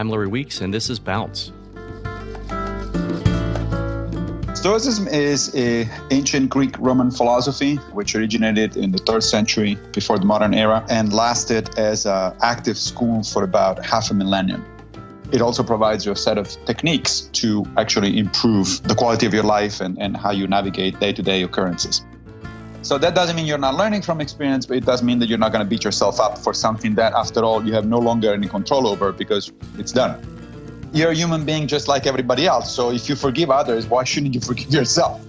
I'm Larry Weeks, and this is Bounce. Stoicism is an ancient Greek-Roman philosophy which originated in the 3rd century before the modern era and lasted as an active school for about half a millennium. It also provides you a set of techniques to actually improve the quality of your life and how you navigate day-to-day occurrences. So that doesn't mean you're not learning from experience, but it does mean that you're not going to beat yourself up for something that, after all, you have no longer any control over because it's done. You're a human being just like everybody else. So if you forgive others, why shouldn't you forgive yourself?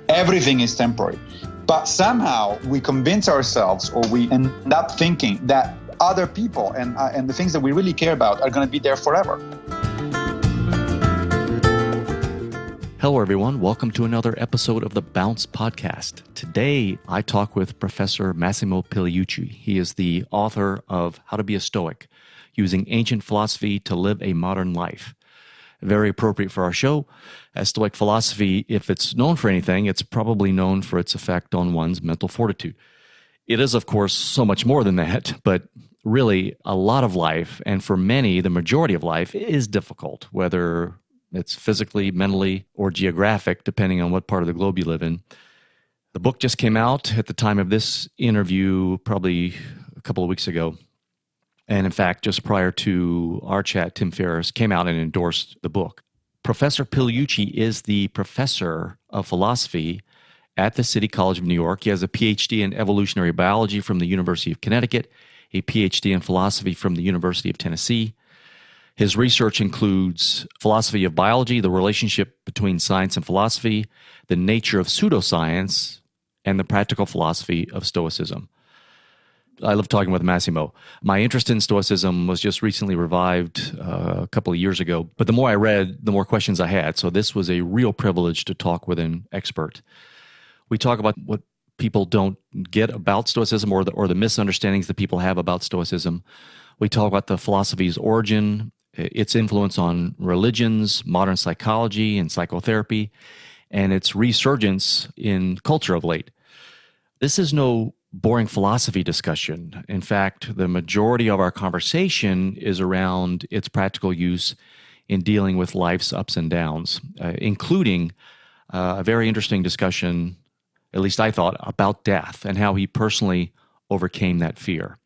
Everything is temporary. But somehow we convince ourselves, or we end up thinking that other people and the things that we really care about are going to be there forever. Hello, everyone. Welcome to another episode of the Bounce podcast. Today, I talk with Professor Massimo Pigliliucci. He is the author of How to Be a Stoic, Using Ancient Philosophy to Live a Modern Life. Very appropriate for our show, as Stoic philosophy, if it's known for anything, it's probably known for its effect on one's mental fortitude. It is, of course, so much more than that, but really a lot of life, and for many, the majority of life, is difficult, whether it's physically, mentally, or geographic, depending on what part of the globe you live in. The book just came out at the time of this interview, probably a couple of weeks ago. And in fact, just prior to our chat, Tim Ferriss came out and endorsed the book. Professor Pigliliucci is the professor of philosophy at the City College of New York. He has a PhD in evolutionary biology from the University of Connecticut, a PhD in philosophy from the University of Tennessee. His research includes philosophy of biology, the relationship between science and philosophy, the nature of pseudoscience, and the practical philosophy of Stoicism. I love talking with Massimo. My interest in Stoicism was just recently revived a couple of years ago, but the more I read, the more questions I had. So this was a real privilege to talk with an expert. We talk about what people don't get about Stoicism or the misunderstandings that people have about Stoicism. We talk about the philosophy's origin, its influence on religions, modern psychology and psychotherapy, and its resurgence in culture of late. This is no boring philosophy discussion. In fact, the majority of our conversation is around its practical use in dealing with life's ups and downs, including a very interesting discussion, at least I thought, about death and how he personally overcame that fear.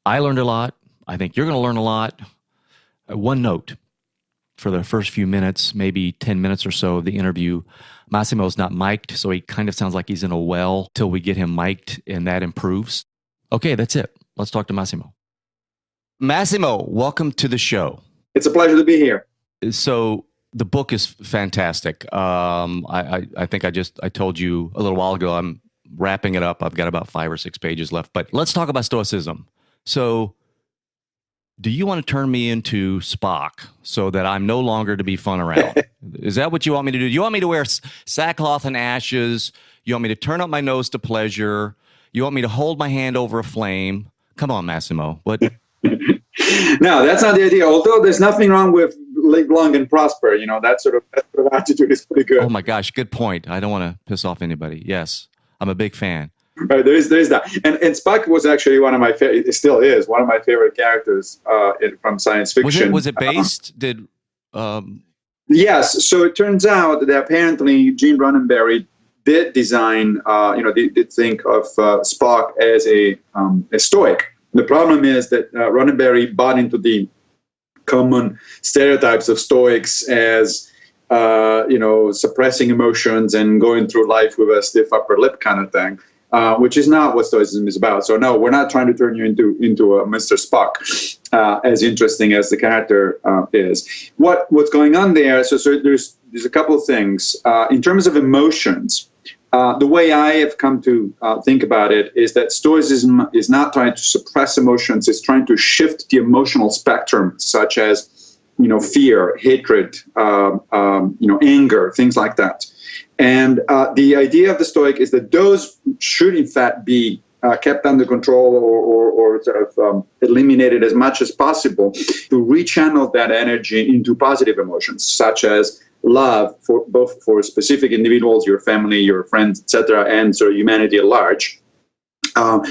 I learned a lot. I think you're going to learn a lot. One note, for the first few minutes, maybe 10 minutes or so of the interview, Massimo's not mic'd, so he kind of sounds like he's in a well till we get him mic'd, and that improves. Okay, that's it. Let's talk to Massimo. Massimo, welcome to the show. It's a pleasure to be here. So the book is fantastic. I think I told you a little while ago, I'm wrapping it up. I've got about 5 or 6 pages left, but let's talk about Stoicism. So do you want to turn me into Spock so that I'm no longer to be fun around? Is that what you want me to do? You want me to wear sackcloth and ashes? You want me to turn up my nose to pleasure? You want me to hold my hand over a flame? Come on, Massimo. What? No, that's not the idea. Although there's nothing wrong with live long and prosper. You know, that sort of attitude is pretty good. Oh my gosh, good point. I don't want to piss off anybody. Yes, I'm a big fan. Right, there is that, and Spock was actually one of my it still is one of my favorite characters from science fiction. Was it based? Yes. So it turns out that apparently Gene Roddenberry did design, did think of Spock as a Stoic. The problem is that Roddenberry bought into the common stereotypes of Stoics as suppressing emotions and going through life with a stiff upper lip kind of thing. Which is not what Stoicism is about. So no, we're not trying to turn you into a Mr. Spock, as interesting as the character is. What's going on there? So there's a couple of things in terms of emotions. The way I have come to think about it is that Stoicism is not trying to suppress emotions; it's trying to shift the emotional spectrum, such as fear, hatred, anger, things like that. And the idea of the Stoic is that those should, in fact, be kept under control or sort of eliminated as much as possible to rechannel that energy into positive emotions, such as love for both for specific individuals, your family, your friends, etc., and so humanity at large.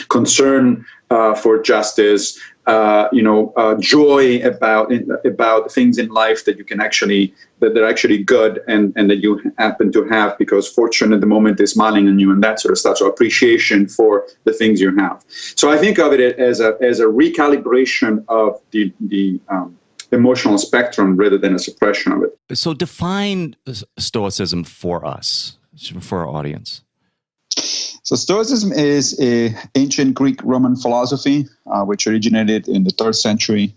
Concern for justice, joy about things in life that you can actually, that are actually good and that you happen to have because fortune at the moment is smiling on you and that sort of stuff. So appreciation for the things you have. So I think of it as a recalibration of the emotional spectrum rather than a suppression of it. So define Stoicism for us, for our audience. So Stoicism is an ancient Greek Roman philosophy which originated in the 3rd century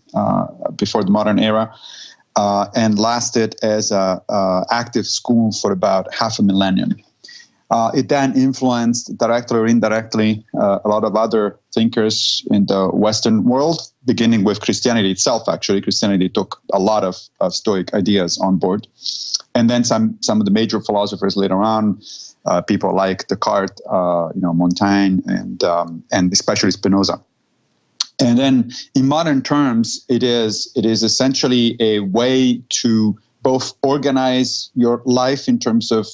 before the modern era and lasted as an active school for about half a millennium. It then influenced directly or indirectly a lot of other thinkers in the Western world, beginning with Christianity itself. Actually, Christianity took a lot of Stoic ideas on board. And then some of the major philosophers later on, people like Descartes, Montaigne, and especially Spinoza. And then in modern terms, it is essentially a way to both organize your life in terms of,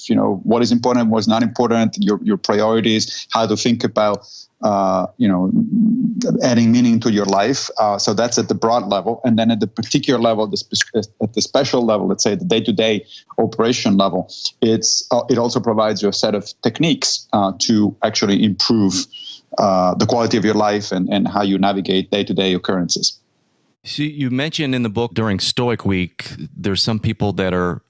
what is important, what's not important, your priorities, how to think about, adding meaning to your life. So that's at the broad level. And then at the particular level, at the special level, let's say the day-to-day operation level, it also provides you a set of techniques to actually improve the quality of your life and how you navigate day-to-day occurrences. So you mentioned in the book during Stoic Week, there's some people that are,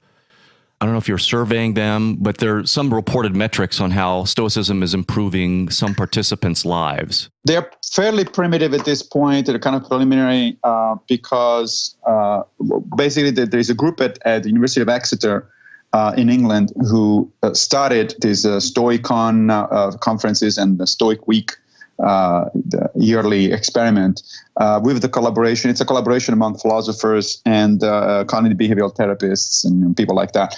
I don't know if you're surveying them, but there are some reported metrics on how Stoicism is improving some participants' lives. They're fairly primitive at this point. They're kind of preliminary because basically there's a group at the University of Exeter in England who started these Stoicon conferences and the Stoic Week, the yearly experiment with the collaboration. It's a collaboration among philosophers and cognitive behavioral therapists and people like that.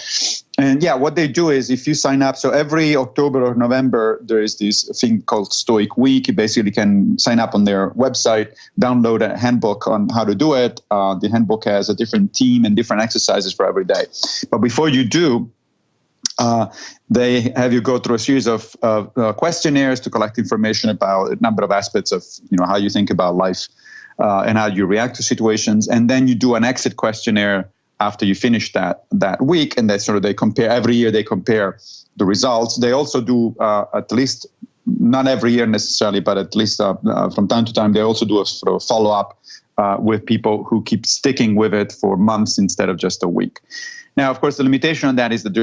And yeah, what they do is if you sign up, so every October or November, there is this thing called Stoic Week. You basically can sign up on their website, download a handbook on how to do it. The handbook has a different theme and different exercises for every day. But before you do, they have you go through a series of questionnaires to collect information about a number of aspects of how you think about life and how you react to situations, and then you do an exit questionnaire after you finish that week, and they compare every year. They compare the results. They also do at least, not every year necessarily, but at least from time to time, they also do a sort of follow up with people who keep sticking with it for months instead of just a week. Now, of course, the limitation on that is that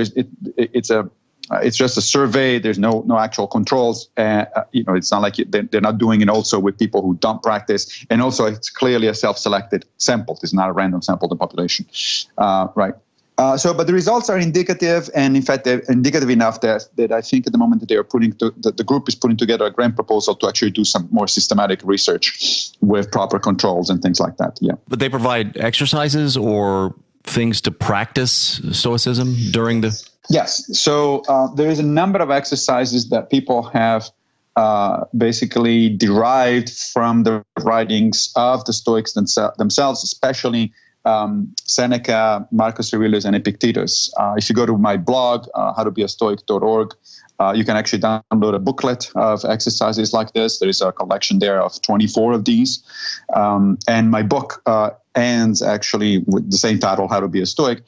it's just a survey. There's no actual controls. It's not like they're not doing it also with people who don't practice. And also, it's clearly a self-selected sample. It's not a random sample of the population, right? But the results are indicative, and in fact, they're indicative enough that I think at the moment that they are the group is putting together a grant proposal to actually do some more systematic research with proper controls and things like that. Yeah. But they provide exercises or things to practice Stoicism during the... Yes. So there is a number of exercises that people have basically derived from the writings of the Stoics themselves, especially Seneca, Marcus Aurelius, and Epictetus. If you go to my blog, howtobeastoic.org, you can actually download a booklet of exercises like this. There is a collection there of 24 of these. And my book ends actually with the same title, How to Be a Stoic,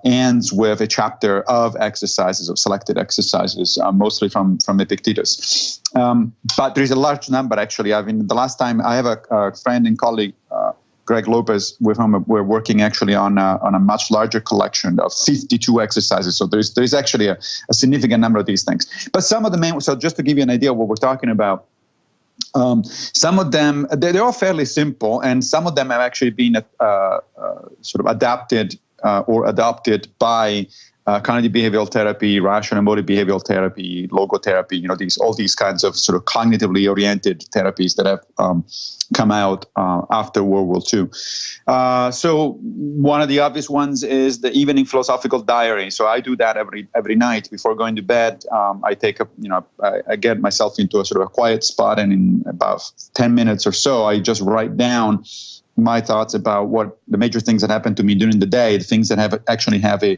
ends with a chapter of exercises, of selected exercises, mostly from Epictetus. But there is a large number, actually. The last time I have a friend and colleague, Greg Lopez, with whom we're working actually on a much larger collection of 52 exercises. So there's actually a significant number of these things. But some of the main, so just to give you an idea of what we're talking about, some of them, they're all fairly simple, and some of them have actually been sort of adapted or adopted by cognitive behavioral therapy, rational emotive behavioral therapy, logotherapy, all these kinds of sort of cognitively oriented therapies that have come out after World War II. So one of the obvious ones is the evening philosophical diary. So I do that every night before going to bed. I take I get myself into a sort of a quiet spot, and in about 10 minutes or so, I just write down my thoughts about what the major things that happened to me during the day, the things that actually have a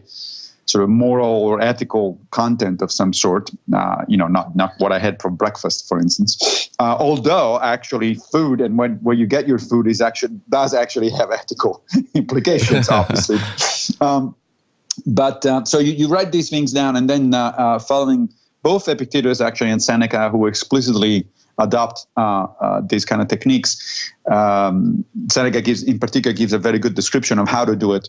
sort of moral or ethical content of some sort. Not what I had for breakfast, for instance. Although actually food and where you get your food does actually have ethical implications, obviously. So you write these things down, and then following both Epictetus actually and Seneca, who explicitly adopt these kind of techniques. Seneca gives a very good description of how to do it.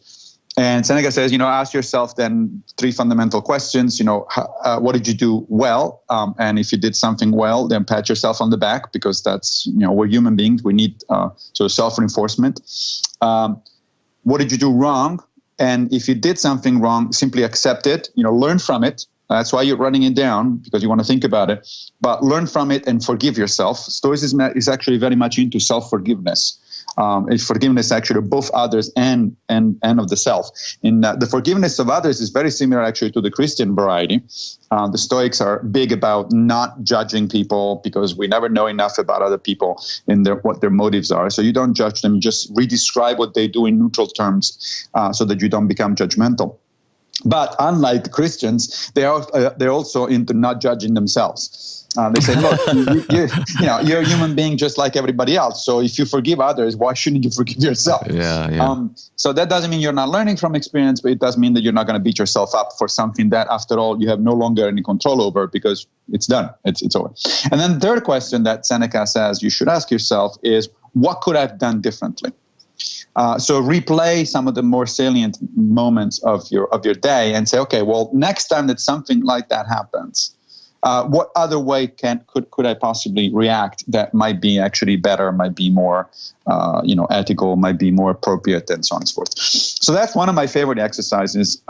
And Seneca says, ask yourself then 3 fundamental questions. What did you do well? And if you did something well, then pat yourself on the back, because that's, we're human beings. We need sort of self-reinforcement. What did you do wrong? And if you did something wrong, simply accept it, learn from it. That's why you're writing it down, because you want to think about it. But learn from it and forgive yourself. Stoicism is actually very much into self-forgiveness. It's forgiveness actually of both others and of the self. And the forgiveness of others is very similar actually to the Christian variety. The Stoics are big about not judging people, because we never know enough about other people and what their motives are. So you don't judge them, you just re-describe what they do in neutral terms so that you don't become judgmental. But unlike the Christians, they're also into not judging themselves. They say, look, you're a human being just like everybody else. So if you forgive others, why shouldn't you forgive yourself? Yeah. So that doesn't mean you're not learning from experience, but it does mean that you're not going to beat yourself up for something that, after all, you have no longer any control over, because it's done. It's over. And then the third question that Seneca says you should ask yourself is, what could I have done differently? So replay some of the more salient moments of your day and say, okay, well, next time that something like that happens, what other way could I possibly react that might be actually better, might be more ethical, might be more appropriate, and so on and so forth. So that's one of my favorite exercises.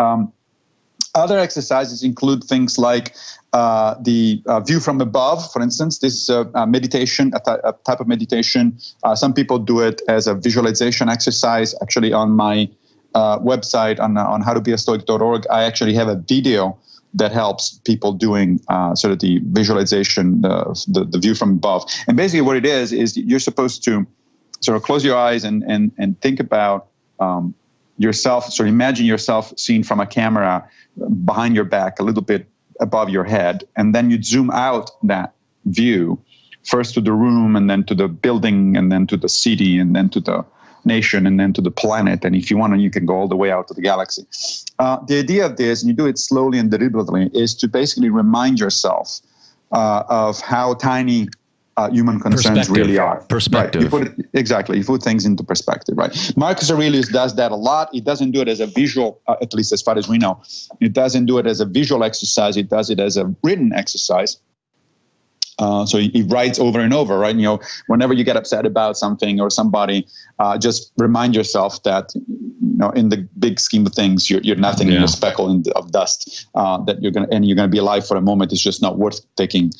Other exercises include things like the view from above, for instance. This is a meditation, a type of meditation. Some people do it as a visualization exercise. Actually, on my website, on howtobeastoic.org, I actually have a video that helps people doing sort of the visualization, the view from above. And basically what it is you're supposed to sort of close your eyes and think about yourself, sort of imagine yourself seen from a camera behind your back, a little bit above your head, and then you zoom out that view, first to the room, and then to the building, and then to the city, and then to the nation, and then to the planet. And if you want to, you can go all the way out to the galaxy. The idea of this, and you do it slowly and deliberately, is to basically remind yourself of how tiny human concerns really are. Perspective. Right. You put things into perspective, right? Marcus Aurelius does that a lot. He doesn't do it as a visual, at least as far as we know. He doesn't do it as a visual exercise. He does it as a written exercise. So he writes over and over, right? Whenever you get upset about something or somebody, just remind yourself that, in the big scheme of things, you're nothing, you're a speckle of dust. That you're gonna be alive for a moment. It's just not worth taking,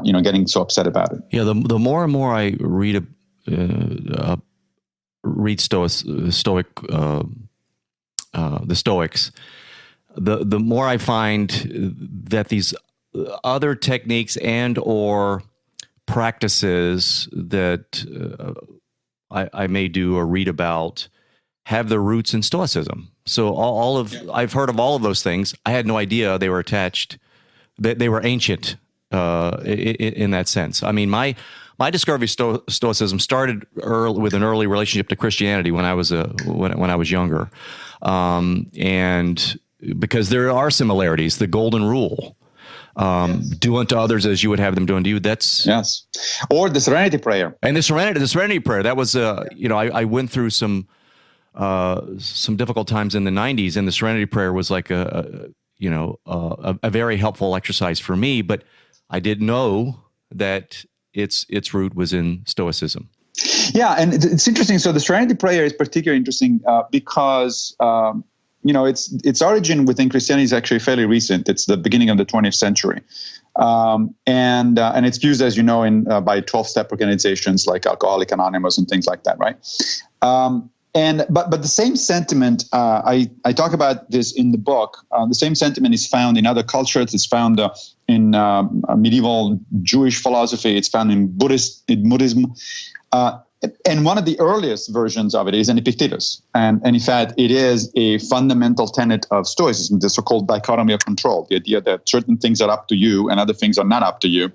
getting so upset about it. Yeah. The more and more I read the Stoics, the more I find that these other techniques and or practices that I may do or read about have their roots in Stoicism. So I've heard of all of those things. I had no idea they were attached, that they were ancient in that sense. I mean, my discovery of Stoicism started with an early relationship to Christianity when I was when I was younger, and because there are similarities, the golden rule. Do unto others as you would have them do unto you. That's yes. Or the Serenity Prayer. And the Serenity Prayer. That was I went through some difficult times in the 90s, and the Serenity Prayer was like a very helpful exercise for me. But I didn't know that its root was in Stoicism. Yeah, and it's interesting. So the Serenity Prayer is particularly interesting because. Its origin within Christianity is actually fairly recent. It's the beginning of the 20th century, and it's used, as you know, by 12-step organizations like Alcoholics Anonymous and things like that, right? But the same sentiment, I talk about this in the book. The same sentiment is found in other cultures. It's found medieval Jewish philosophy. It's found in Buddhism. And one of the earliest versions of it is in Epictetus. And in fact, it is a fundamental tenet of Stoicism, the so-called dichotomy of control, the idea that certain things are up to you and other things are not up to you.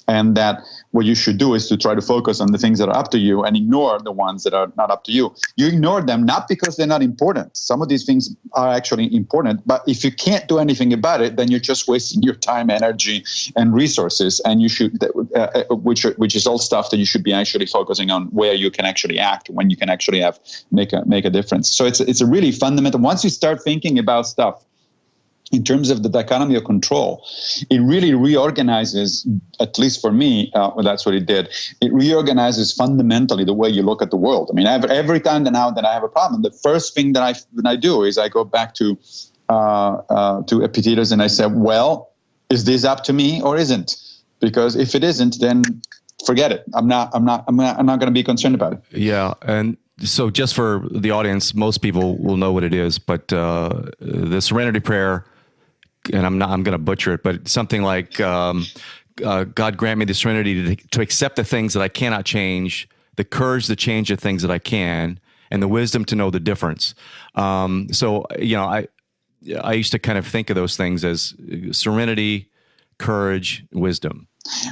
And that what you should do is to try to focus on the things that are up to you and ignore the ones that are not up to you. You ignore them not because they're not important. Some of these things are actually important, but if you can't do anything about it, then you're just wasting your time, energy, and resources. And you should, which is all stuff that you should be actually focusing on, where you can actually act, when you can actually make a difference. So it's a really fundamental. Once you start thinking about stuff in terms of the dichotomy of control, it really reorganizes, at least for me, that's what it did. It reorganizes fundamentally the way you look at the world. I mean, every time that I have a problem, the first thing that I do is I go back to Epictetus and I say, well, is this up to me or isn't? Because if it isn't, then forget it. I'm not going to be concerned about it. Yeah, and so just for the audience, most people will know what it is, but the Serenity Prayer, and I'm going to butcher it, but something like, God grant me the serenity to accept the things that I cannot change, the courage to change the things that I can, and the wisdom to know the difference. So, I used to kind of think of those things as serenity, courage, wisdom.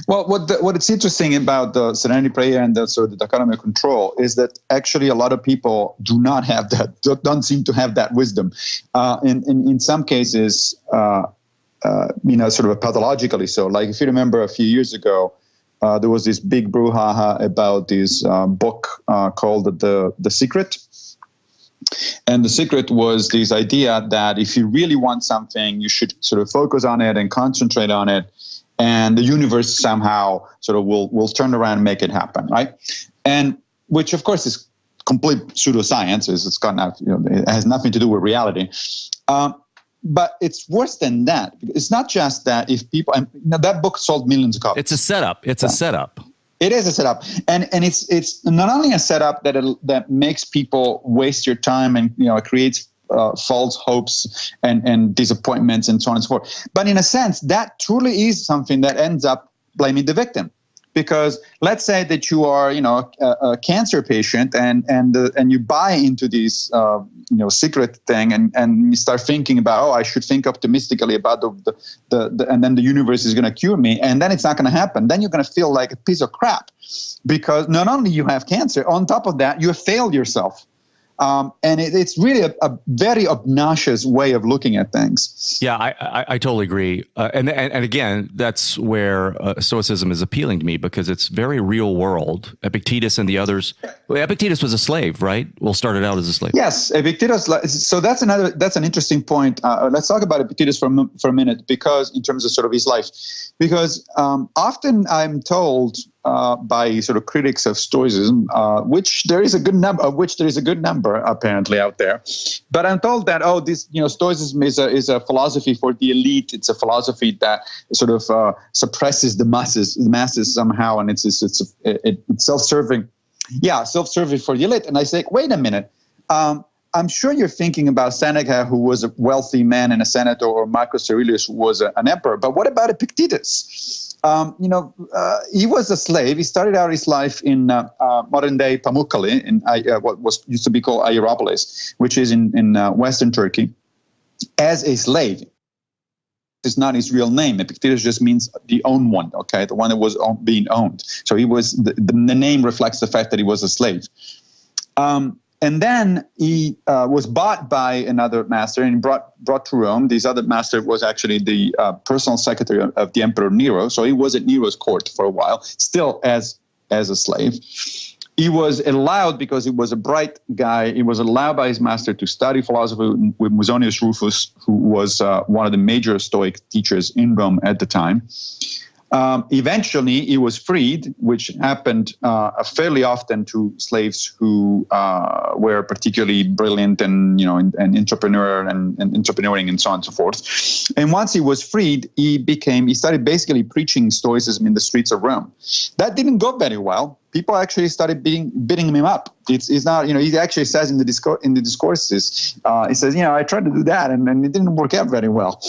Well, what it's interesting about the Serenity Prayer and the sort of the dichotomy of control is that actually a lot of people do not have that, don't seem to have that wisdom. In some cases, sort of pathologically so. Like if you remember a few years ago, there was this big brouhaha about this book called The Secret. And The Secret was this idea that if you really want something, you should sort of focus on it and concentrate on it. And the universe somehow sort of will turn around and make it happen, right? And which, of course, is complete pseudoscience. It has nothing to do with reality. But it's worse than that. It's not just that if people, that book sold millions of copies. It's a setup. It's a setup. It is a setup, and it's not only a setup that makes people waste your time and it creates false hopes and disappointments and so on and so forth. But in a sense, that truly is something that ends up blaming the victim. Because let's say that you are, a cancer patient and you buy into this, secret thing and you start thinking about, I should think optimistically about and then the universe is going to cure me, and then it's not going to happen. Then you're going to feel like a piece of crap because not only you have cancer, on top of that, you have failed yourself. And it's really a very obnoxious way of looking at things. Yeah, I totally agree. And again, that's where Stoicism is appealing to me because it's very real world. Epictetus and the others. Well, Epictetus was a slave, right? Well, started out as a slave. Yes, Epictetus. So that's an interesting point. Let's talk about Epictetus for a minute, because in terms of sort of his life, because often I'm told by sort of critics of Stoicism, which there is a good number apparently out there. But I'm told that this Stoicism is a philosophy for the elite. It's a philosophy that sort of suppresses the masses somehow, and it's self-serving. Yeah, self-serving for the elite. And I say, wait a minute. I'm sure you're thinking about Seneca, who was a wealthy man and a senator, or Marcus Aurelius, who was an emperor. But what about Epictetus? He was a slave. He started out his life in modern-day Pamukkale, in what used to be called Hierapolis, which is in Western Turkey, as a slave. It's not his real name. Epictetus just means the owned one, okay, the one that was being owned. So he was the name reflects the fact that he was a slave. And then he was bought by another master and brought to Rome. This other master was actually the personal secretary of the Emperor Nero. So he was at Nero's court for a while, still as a slave. He was allowed, because he was a bright guy, he was allowed by his master to study philosophy with Musonius Rufus, who was one of the major Stoic teachers in Rome at the time. Eventually, he was freed, which happened fairly often to slaves who were particularly brilliant and entrepreneur and entrepreneuring and so on and so forth. And once he was freed, he started basically preaching Stoicism in the streets of Rome. That didn't go very well. People actually started beating him up. It's not, he actually says in the discourses, he says, I tried to do that and it didn't work out very well.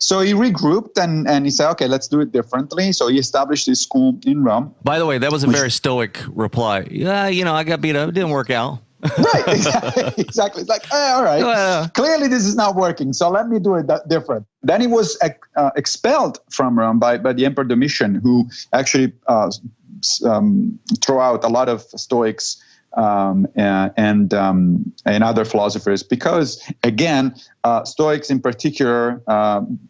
So he regrouped and he said, okay, let's do it differently. So he established his school in Rome. By the way, that was a very Stoic reply. Yeah, I got beat up. It didn't work out. Right, exactly. It's like, all right, clearly this is not working, so let me do it different. Then he was expelled from Rome by the Emperor Domitian, who actually threw out a lot of Stoics and other philosophers, because again, Stoics in particular,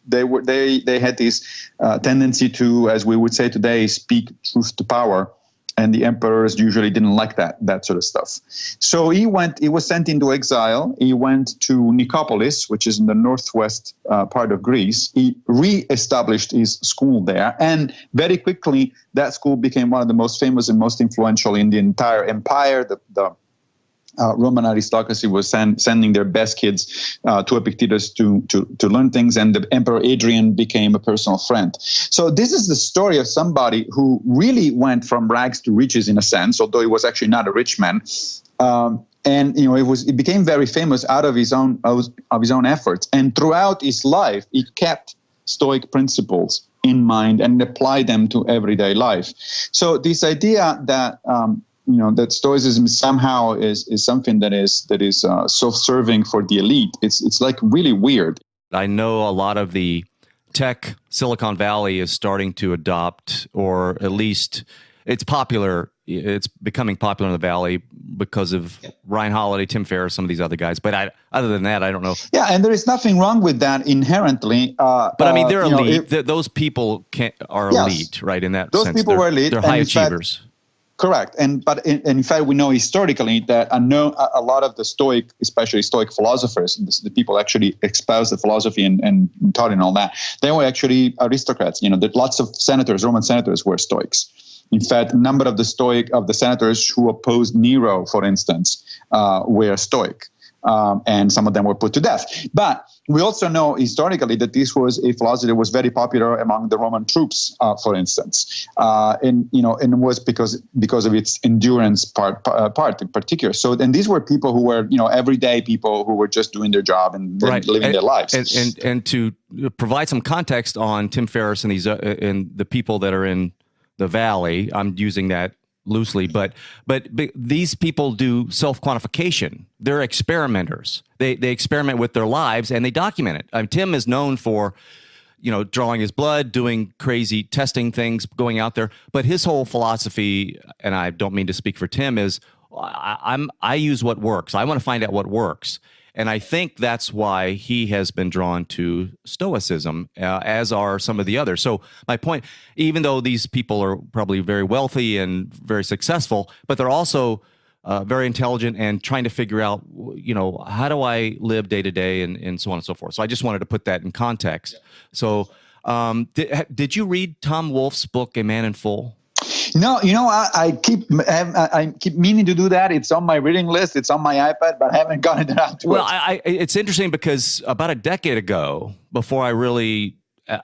they had this tendency to, as we would say today, speak truth to power. And the emperors usually didn't like that sort of stuff. So he was sent into exile. He went to Nicopolis, which is in the northwest part of Greece. He re-established his school there. And very quickly, that school became one of the most famous and most influential in the entire empire. The Roman aristocracy was sending their best kids to Epictetus to learn things, and the Emperor Adrian became a personal friend. So this is the story of somebody who really went from rags to riches in a sense, although he was actually not a rich man. And it became very famous out of his own efforts. And throughout his life, he kept Stoic principles in mind and applied them to everyday life. So this idea that that Stoicism somehow is something that is self-serving for the elite. It's like really weird. I know a lot of the tech Silicon Valley is starting to adopt, or at least it's popular. It's becoming popular in the Valley because of Ryan Holiday, Tim Ferriss, some of these other guys. But other than that, I don't know. Yeah, and there is nothing wrong with that inherently. But I mean, they're elite. Those people are elite, right? In that sense, those people were elite. They're high achievers. Correct, but in fact, we know historically that a lot of the Stoic, especially Stoic philosophers, the people actually espoused the philosophy and taught and all that, they were actually aristocrats. Lots of senators, Roman senators, were Stoics. In fact, a number of the senators who opposed Nero, for instance, were Stoic. And some of them were put to death. But we also know historically that this was a philosophy that was very popular among the Roman troops, for instance, and it was because of its endurance part in particular. So, and these were people who were everyday people who were just doing their job and living their lives. And to provide some context on Tim Ferriss and and the people that are in the Valley, I'm using that loosely, but these people do self-quantification. They're experimenters. They experiment with their lives and they document it. Tim is known for, drawing his blood, doing crazy testing things, going out there. But his whole philosophy, and I don't mean to speak for Tim, is I use what works. I want to find out what works. And I think that's why he has been drawn to Stoicism, as are some of the others. So my point, even though these people are probably very wealthy and very successful, but they're also very intelligent and trying to figure out, how do I live day to day and so on and so forth. So I just wanted to put that in context. So did you read Tom Wolfe's book, A Man in Full? No, I keep meaning to do that. It's on my reading list. It's on my iPad, but I haven't gotten around to it. Well, it's interesting because about a decade ago, before I really,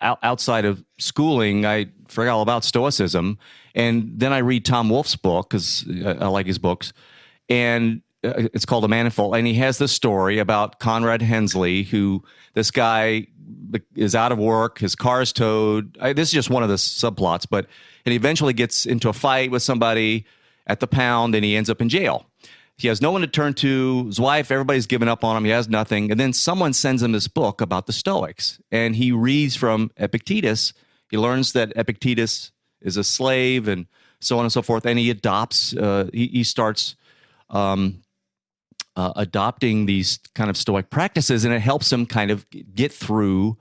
outside of schooling, I forgot all about Stoicism. And then I read Tom Wolfe's book because I like his books. And it's called A Man in Full. And he has this story about Conrad Hensley, who this guy is out of work. His car is towed. This is just one of the subplots, and he eventually gets into a fight with somebody at the pound, and he ends up in jail. He has no one to turn to. His wife, everybody's given up on him. He has nothing. And then someone sends him this book about the Stoics, and he reads from Epictetus. He learns that Epictetus is a slave and so on and so forth, and he adopts, he starts adopting these kind of Stoic practices, and it helps him kind of get through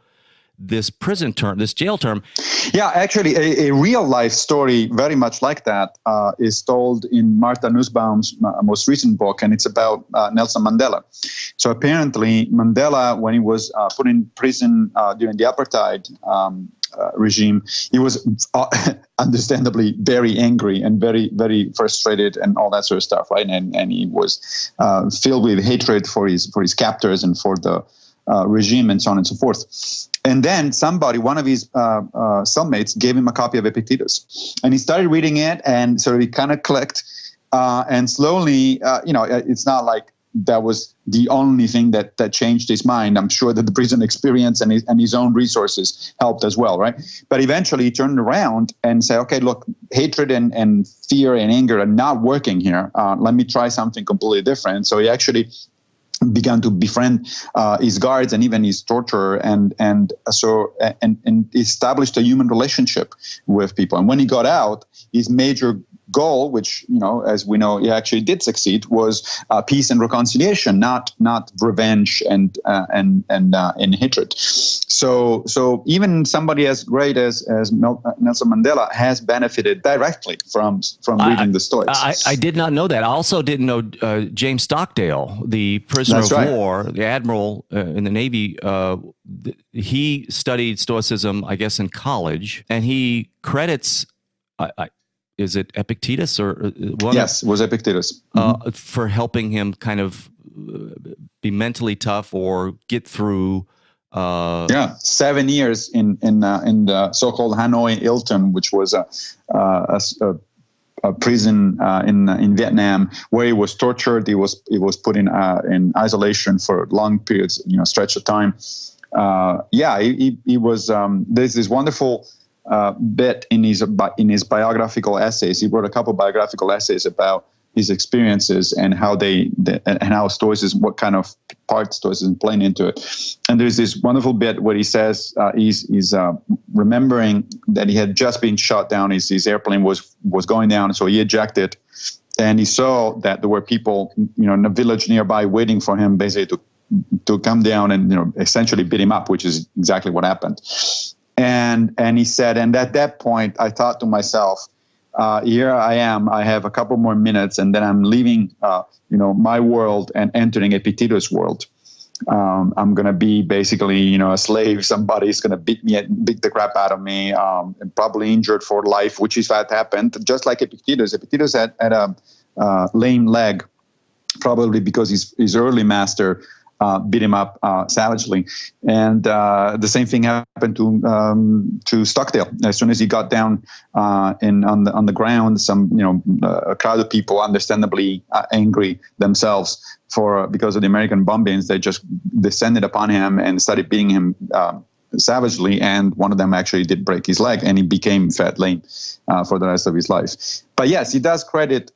this prison term, this jail term. Yeah, actually, a real life story very much like that is told in Martha Nussbaum's most recent book, and it's about Nelson Mandela. So apparently, Mandela, when he was put in prison during the apartheid regime, he was understandably very angry and very, very frustrated and all that sort of stuff, right? And he was filled with hatred for his captors and for the regime and so on and so forth. And then one of his cellmates gave him a copy of Epictetus, and he started reading it, and so he kind of clicked, and slowly, it's not like that was the only thing that changed his mind. I'm sure that the prison experience and his own resources helped as well, right? But eventually he turned around and said, okay, look, hatred and fear and anger are not working here. Let me try something completely different. So he actually began to befriend his guards and even his torturer, and established a human relationship with people. And when he got out, his major goal, which, as we know, he actually did succeed, was peace and reconciliation, not revenge and hatred. So even somebody as great as Nelson Mandela has benefited directly from reading the Stoics. I did not know that. I also didn't know James Stockdale, the prisoner of war, the admiral in the Navy. He studied Stoicism, I guess, in college, and he credits. Is it Epictetus or yes, it was Epictetus for helping him kind of be mentally tough or get through. 7 years in the so-called Hanoi Hilton, which was a prison in Vietnam, where he was tortured. He was put in isolation for long periods, stretch of time. He was. There's this wonderful bit in his biographical essays. He wrote a couple of biographical essays about his experiences and how how Stoicism, what kind of part Stoicism playing into it. And there's this wonderful bit where he says he's remembering that he had just been shot down. His airplane was going down, so he ejected, and he saw that there were people, in a village nearby waiting for him, basically to come down and essentially beat him up, which is exactly what happened. And he said, and at that point, I thought to myself, here I am. I have a couple more minutes, and then I'm leaving, my world and entering Epictetus' world. I'm going to be basically, a slave. Somebody's going to beat the crap out of me, and probably injured for life, which is what happened. Just like Epictetus. Epictetus had a lame leg, probably because his early master beat him up savagely, and the same thing happened to Stockdale. As soon as he got down on the ground, a crowd of people, understandably angry themselves because of the American bombings, they just descended upon him and started beating him savagely, and one of them actually did break his leg, and he became fat lame for the rest of his life. But yes, he does credit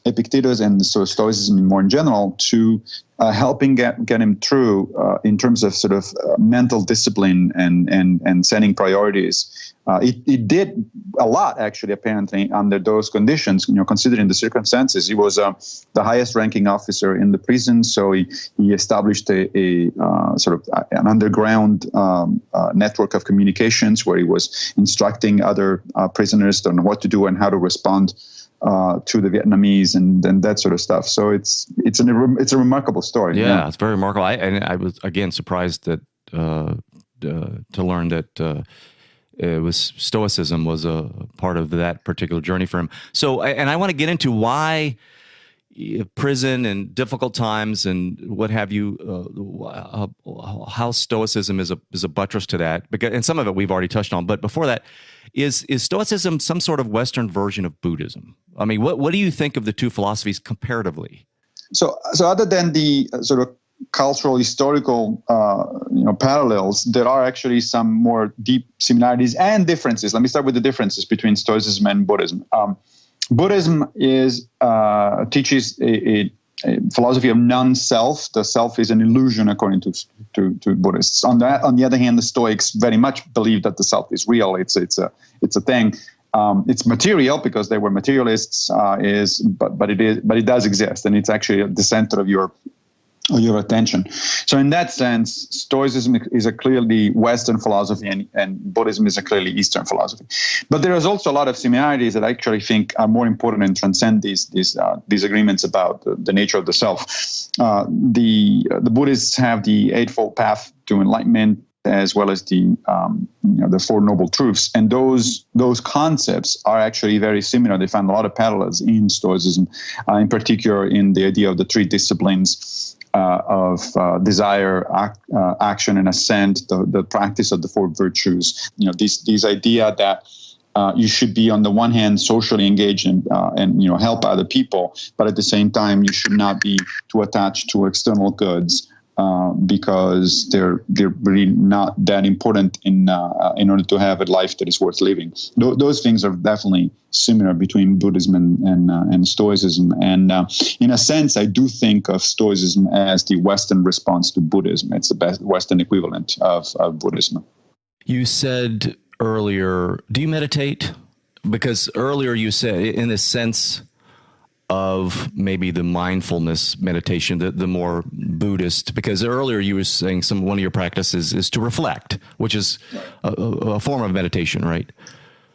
Epictetus and Stoicism more in general to helping get him through in terms of sort of mental discipline and setting priorities. It did a lot, actually, apparently, under those conditions, considering the circumstances. He was the highest ranking officer in the prison, so he established a sort of an underground network of communications where he was instructing other prisoners on what to do and how to respond to the Vietnamese and that sort of stuff. So it's a remarkable story. Yeah, it's very remarkable. I was again surprised that to learn that Stoicism was a part of that particular journey for him. So, and I want to get into why prison and difficult times and what have you, how Stoicism is a buttress to that. And some of it we've already touched on. But before that, is Stoicism some sort of Western version of Buddhism? I mean, what do you think of the two philosophies comparatively? So other than the sort of cultural, historical, parallels, there are actually some more deep similarities and differences. Let me start with the differences between Stoicism and Buddhism. Buddhism teaches a philosophy of non-self. The self is an illusion, according to Buddhists. On the other hand, the Stoics very much believe that the self is real. It's a thing. It's material because they were materialists. But it does exist, and it's actually at the center of your attention. So in that sense, Stoicism is a clearly Western philosophy and Buddhism is a clearly Eastern philosophy. But there is also a lot of similarities that I actually think are more important and transcend these agreements about the nature of the self. The Buddhists have the Eightfold Path to Enlightenment, as well as the Four Noble Truths. And those concepts are actually very similar. They find a lot of parallels in Stoicism, in particular in the idea of the three disciplines of desire, action, and assent, the practice of the four virtues. This idea that you should be, on the one hand, socially engaged and help other people, but at the same time, you should not be too attached to external goods because they're really not that important in order to have a life that is worth living. Those things are definitely similar between Buddhism and Stoicism. And in a sense, I do think of Stoicism as the Western response to Buddhism. It's the best Western equivalent of Buddhism. You said earlier, do you meditate? Because earlier you said, in the sense of maybe the mindfulness meditation, the more Buddhist, because earlier you were saying one of your practices is to reflect, which is a form of meditation, right?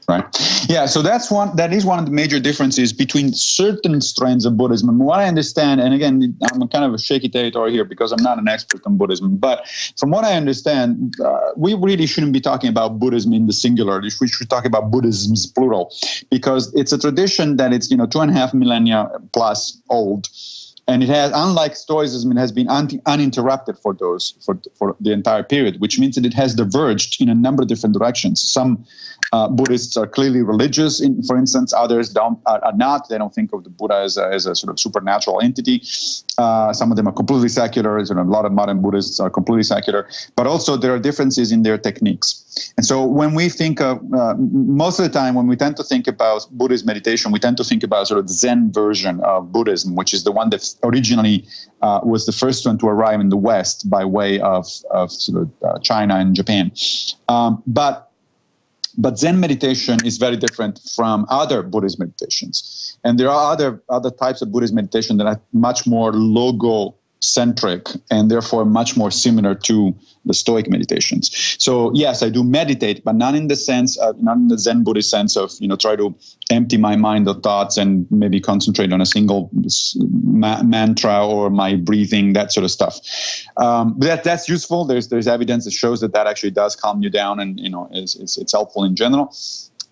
Right. Yeah. So that is one of the major differences between certain strands of Buddhism. And what I understand, and again, I'm kind of a shaky territory here because I'm not an expert on Buddhism, but from what I understand, we really shouldn't be talking about Buddhism in the singular. We should talk about Buddhism's plural, because it's a tradition that it's 2.5 millennia plus old. And it has, unlike Stoicism, it has been uninterrupted for the entire period, which means that it has diverged in a number of different directions. Some Buddhists are clearly religious, for instance. Others are not. They don't think of the Buddha as a sort of supernatural entity. Some of them are completely secular. A lot of modern Buddhists are completely secular. But also there are differences in their techniques. And so when we think of, most of the time when we tend to think about Buddhist meditation, we tend to think about sort of the Zen version of Buddhism, which is the one that originally was the first one to arrive in the West by way of sort of China and Japan. But Zen meditation is very different from other Buddhist meditations. And there are other types of Buddhist meditation that are much more logo-centric and therefore much more similar to the Stoic meditations. So yes, I do meditate, but not in the Zen Buddhist sense of, try to empty my mind of thoughts and maybe concentrate on a single mantra or my breathing, that sort of stuff. But that's useful. There's evidence that shows that actually does calm you down, and it's helpful in general.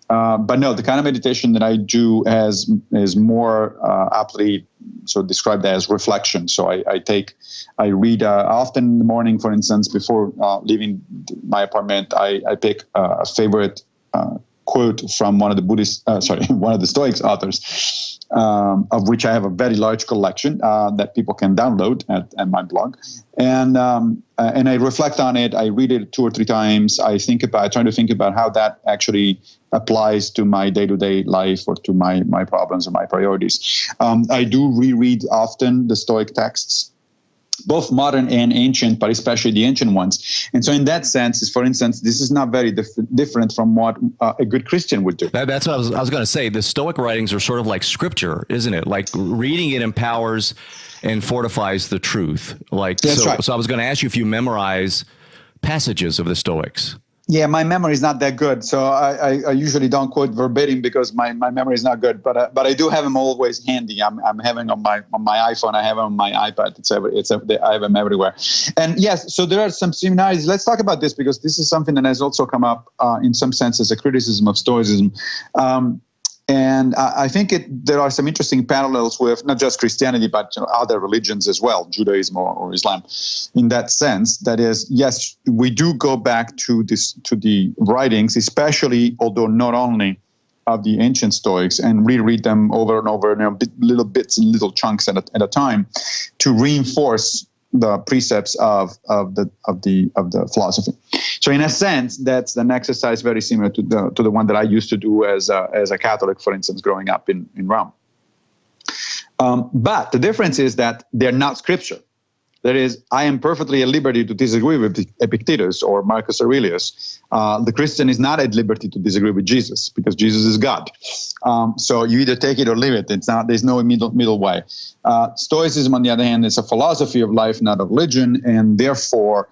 But no, the kind of meditation that I do is more aptly so described as reflection. So I read often in the morning, for instance, before leaving my apartment, I pick a favorite quote from one of the Stoics authors, of which I have a very large collection that people can download at my blog. And I reflect on it. I read it 2 or 3 times. I try to think about how that actually applies to my day-to-day life or to my problems or my priorities. I do reread often the Stoic texts, both modern and ancient, but especially the ancient ones. And so in that sense, for instance, this is not very different from what a good Christian would do. That's what I was going to say. The Stoic writings are sort of like scripture, isn't it? Like reading it empowers and fortifies the truth. That's right. So I was going to ask you if you memorize passages of the Stoics. Yeah, my memory is not that good, so I usually don't quote verbatim because my memory is not good. But I do have them always handy. I'm having on my iPhone. I have them on my iPad. I have them everywhere. And yes, so there are some similarities. Let's talk about this because this is something that has also come up in some sense as a criticism of Stoicism. And I think there are some interesting parallels with not just Christianity, but other religions as well, Judaism or Islam. In that sense, that is, yes, we do go back to the writings, especially, although not only of the ancient Stoics, and reread them over and over, little bits and little chunks at a time, to reinforce the precepts of the philosophy. So in a sense, that's an exercise very similar to the one that I used to do as a Catholic, for instance, growing up in Rome. But the difference is that they're not scripture. That is, I am perfectly at liberty to disagree with Epictetus or Marcus Aurelius. The Christian is not at liberty to disagree with Jesus because Jesus is God. So you either take it or leave it. There's no middle way. Stoicism, on the other hand, is a philosophy of life, not a religion, and therefore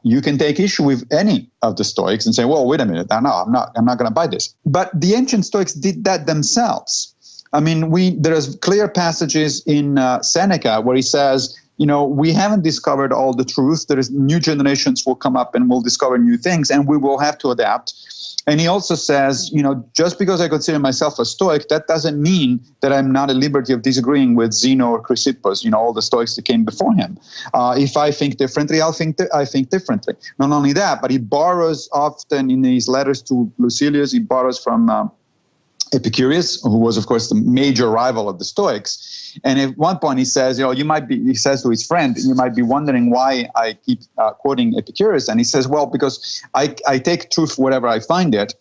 you can take issue with any of the Stoics and say, well, wait a minute, no, I'm not going to buy this. But the ancient Stoics did that themselves. I mean, there's clear passages in Seneca where he says, we haven't discovered all the truth. There is new generations will come up and will discover new things, and we will have to adapt. And he also says, just because I consider myself a Stoic, that doesn't mean that I'm not at liberty of disagreeing with Zeno or Chrysippus, all the Stoics that came before him. If I think differently, I think differently. Not only that, but he borrows often in his letters to Lucilius, he borrows from Epictetus, who was, of course, the major rival of the Stoics. And at one point he says, he says to his friend, you might be wondering why I keep quoting Epictetus. And he says, well, because I take truth wherever I find it.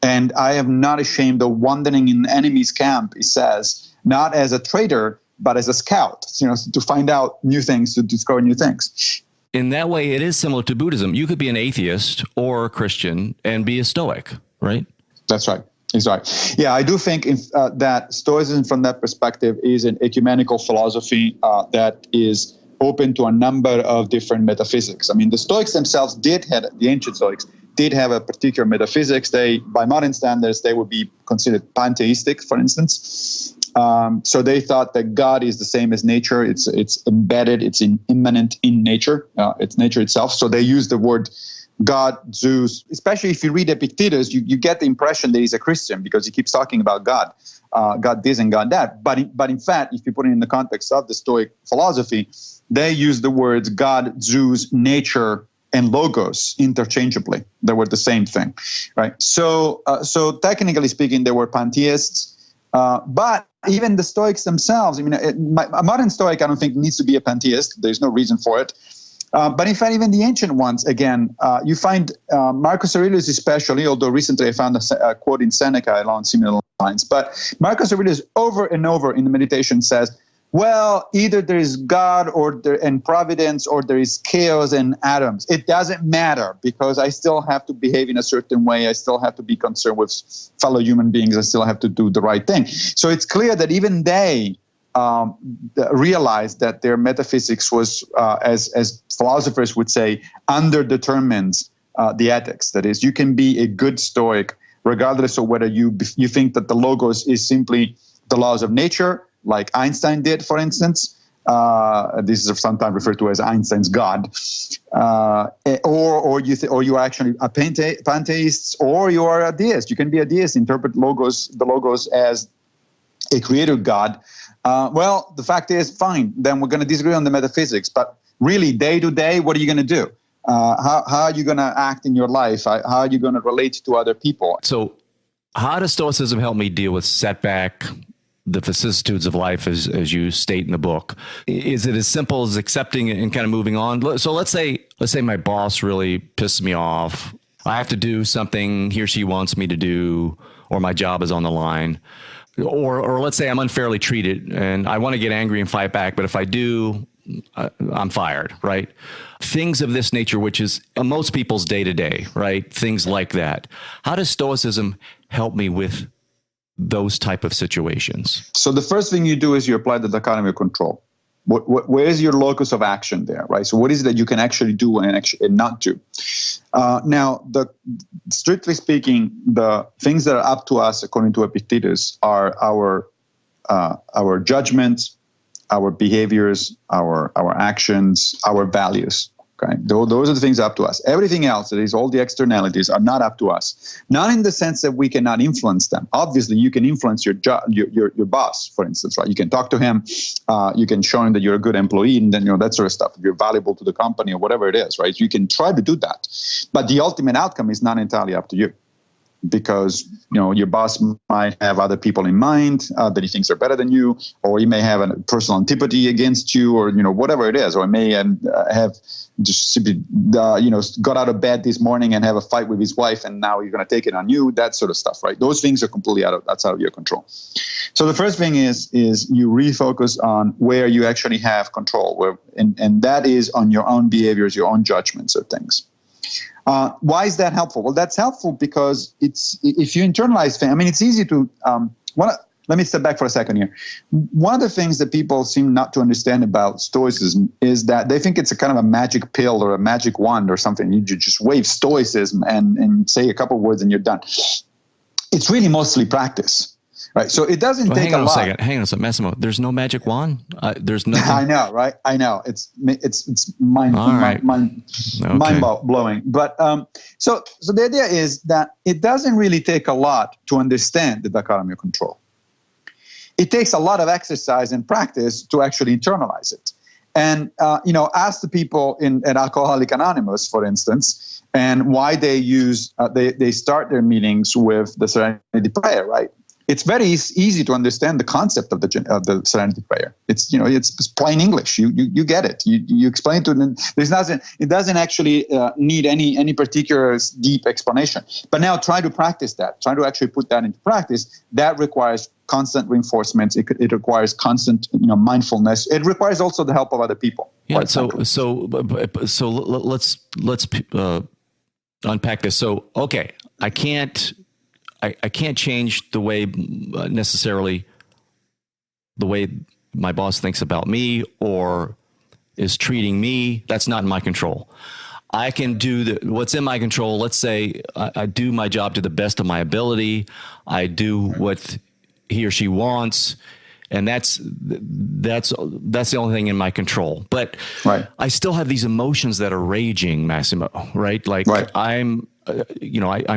And I am not ashamed of wandering in the enemy's camp, he says, not as a traitor, but as a scout, to find out new things, to discover new things. In that way, it is similar to Buddhism. You could be an atheist or a Christian and be a Stoic, right? That's right. He's right. Yeah, I do think that Stoicism from that perspective is an ecumenical philosophy that is open to a number of different metaphysics. I mean, the Stoics themselves the ancient Stoics did have a particular metaphysics. By modern standards, they would be considered pantheistic, for instance. So they thought that God is the same as nature. It's embedded, it's immanent in nature. It's nature itself. So they use the word God, Zeus, especially if you read Epictetus, you get the impression that he's a Christian because he keeps talking about God, God this and God that. But in fact, if you put it in the context of the Stoic philosophy, they use the words God, Zeus, nature, and logos interchangeably. They were the same thing, right? So technically speaking, they were pantheists, but even the Stoics themselves, a modern Stoic, I don't think needs to be a pantheist. There's no reason for it. But in fact, even the ancient ones, again, you find Marcus Aurelius especially, although recently I found a quote in Seneca along similar lines. But Marcus Aurelius over and over in the meditation says, well, either there is God and providence, or there is chaos and atoms. It doesn't matter because I still have to behave in a certain way. I still have to be concerned with fellow human beings. I still have to do the right thing. So it's clear that even they realized that their metaphysics was, as philosophers would say, underdetermines the ethics. That is, you can be a good Stoic regardless of whether you think that the logos is simply the laws of nature, like Einstein did, for instance. This is sometimes referred to as Einstein's God, or you are actually a pantheist, or you are a deist. You can be a deist, interpret the logos as a creator God. Well, the fact is, fine, then we're going to disagree on the metaphysics. But really, day to day, what are you going to do? How are you going to act in your life? How are you going to relate to other people? So how does Stoicism help me deal with setback, the vicissitudes of life, as you state in the book? Is it as simple as accepting it and kind of moving on? So let's say my boss really pisses me off. I have to do something he or she wants me to do, or my job is on the line. Or let's say I'm unfairly treated and I want to get angry and fight back, but if I do, I'm fired, right? Things of this nature, which is most people's day-to-day, right? Things like that. How does Stoicism help me with those type of situations? So the first thing you do is you apply the dichotomy of control. Where is your locus of action there, right? So what is it that you can actually do and not do? Now, strictly speaking, the things that are up to us, according to Epictetus, are our judgments, our behaviors, our actions, our values. Okay, those are the things up to us. Everything else, that is all the externalities, are not up to us. Not in the sense that we cannot influence them. Obviously, you can influence your boss, for instance, right? You can talk to him, you can show him that you're a good employee, and then that sort of stuff. If you're valuable to the company or whatever it is, right? You can try to do that, but the ultimate outcome is not entirely up to you. Because your boss might have other people in mind that he thinks are better than you, or he may have a personal antipathy against you, or whatever it is, or he may have just simply got out of bed this morning and have a fight with his wife, and now you're going to take it on you. That sort of stuff, right? Those things are completely outside of your control. So the first thing is you refocus on where you actually have control, and that is on your own behaviors, your own judgments of things. Why is that helpful? Well, that's helpful because if you internalize things, it's easy to, let me step back for a second here. One of the things that people seem not to understand about Stoicism is that they think it's a kind of a magic pill or a magic wand or something. You just wave Stoicism and say a couple of words and you're done. It's really mostly practice. right? So it doesn't take a lot. Hang on a second, Massimo. There's no magic wand. There's nothing. I know, right? I know. It's mind blowing. But so the idea is that it doesn't really take a lot to understand the dichotomy of control. It takes a lot of exercise and practice to actually internalize it. And ask the people at Alcoholics Anonymous, for instance, and why they use they start their meetings with the Serenity Prayer, right? It's very easy to understand the concept of the Serenity Prayer. It's it's plain English. You get it. You explain it to them. There's nothing. It doesn't actually need any particular deep explanation. But now try to practice that. Try to actually put that into practice. That requires constant reinforcement. It requires constant mindfulness. It requires also the help of other people. Yeah. So let's unpack this. So okay, I can't change the way necessarily the way my boss thinks about me or is treating me. That's not in my control. I can do what's in my control. Let's say I do my job to the best of my ability. I do what he or she wants, and that's the only thing in my control. But right. I still have these emotions that are raging, Massimo. Right? Like right. I'm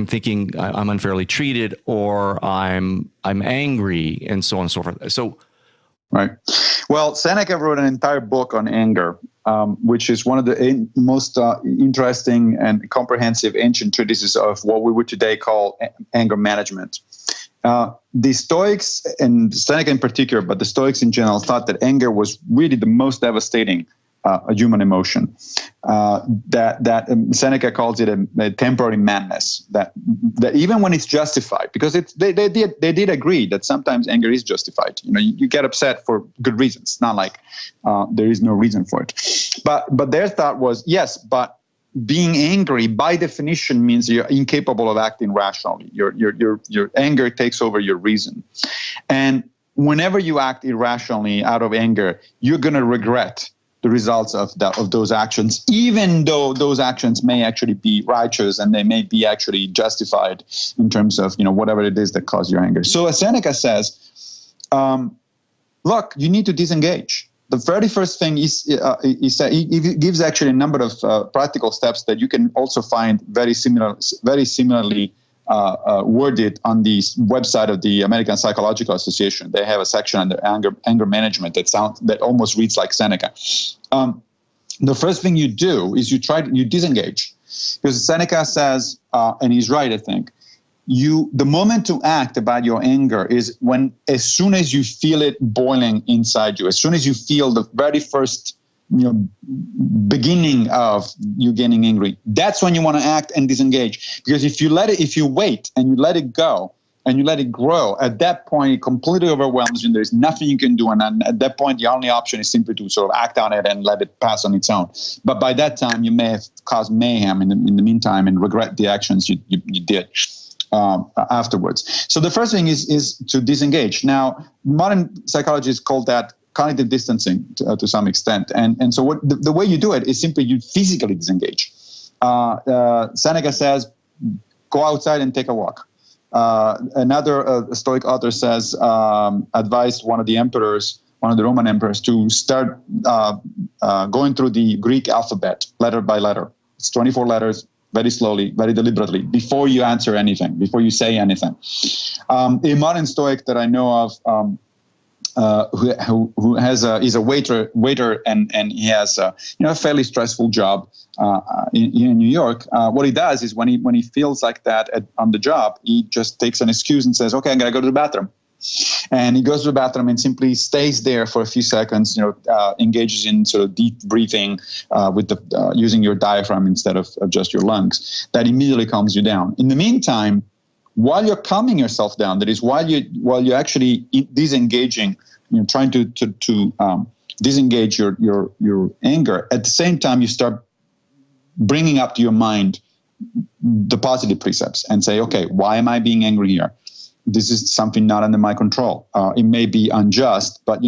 thinking I'm unfairly treated, or I'm angry, and so on and so forth. So, right. Well, Seneca wrote an entire book on anger, which is one of the most interesting and comprehensive ancient treatises of what we would today call anger management. The Stoics, and Seneca in particular, but the Stoics in general, thought that anger was really the most devastating a human emotion. That Seneca calls it a temporary madness. That even when it's justified, because they did agree that sometimes anger is justified. You get upset for good reasons. It's not like there is no reason for it. But their thought was yes, but being angry by definition means you're incapable of acting rationally. Your anger takes over your reason, and whenever you act irrationally out of anger, you're going to regret the results of those actions, even though those actions may actually be righteous and they may be actually justified in terms of whatever it is that caused your anger. So as Seneca says, look, you need to disengage. The very first thing he gives actually a number of practical steps that you can also find very similarly worded on the website of the American Psychological Association. They have a section under anger management that almost reads like Seneca. The first thing you do is you disengage, because Seneca says, and he's right, I think. The moment to act about your anger is as soon as you feel it boiling inside you, as soon as you feel the very first beginning of you getting angry, that's when you want to act and disengage. Because if you wait and you let it go and you let it grow, at that point it completely overwhelms you and there's nothing you can do. And at that point, the only option is simply to sort of act on it and let it pass on its own. But by that time, you may have caused mayhem in the meantime and regret the actions you did afterwards. So the first thing is to disengage. Now, modern psychologists call that cognitive distancing to some extent. And so the way you do it is simply you physically disengage. Seneca says, go outside and take a walk. Another Stoic author says, advised one of the Roman emperors to start going through the Greek alphabet letter by letter. It's 24 letters, very slowly, very deliberately, before you answer anything, before you say anything. A modern Stoic that I know of, who is a waiter and he has a fairly stressful job in New York. What he does is when he feels like that on the job, he just takes an excuse and says, "Okay, I'm gonna go to the bathroom." And he goes to the bathroom and simply stays there for a few seconds, engages in sort of deep breathing with using your diaphragm instead of just your lungs. That immediately calms you down. In the meantime, while you're calming yourself down, that is, while you're actually disengaging, trying to disengage your anger, at the same time you start bringing up to your mind the positive precepts and say, okay, why am I being angry here? This is something not under my control. It may be unjust, but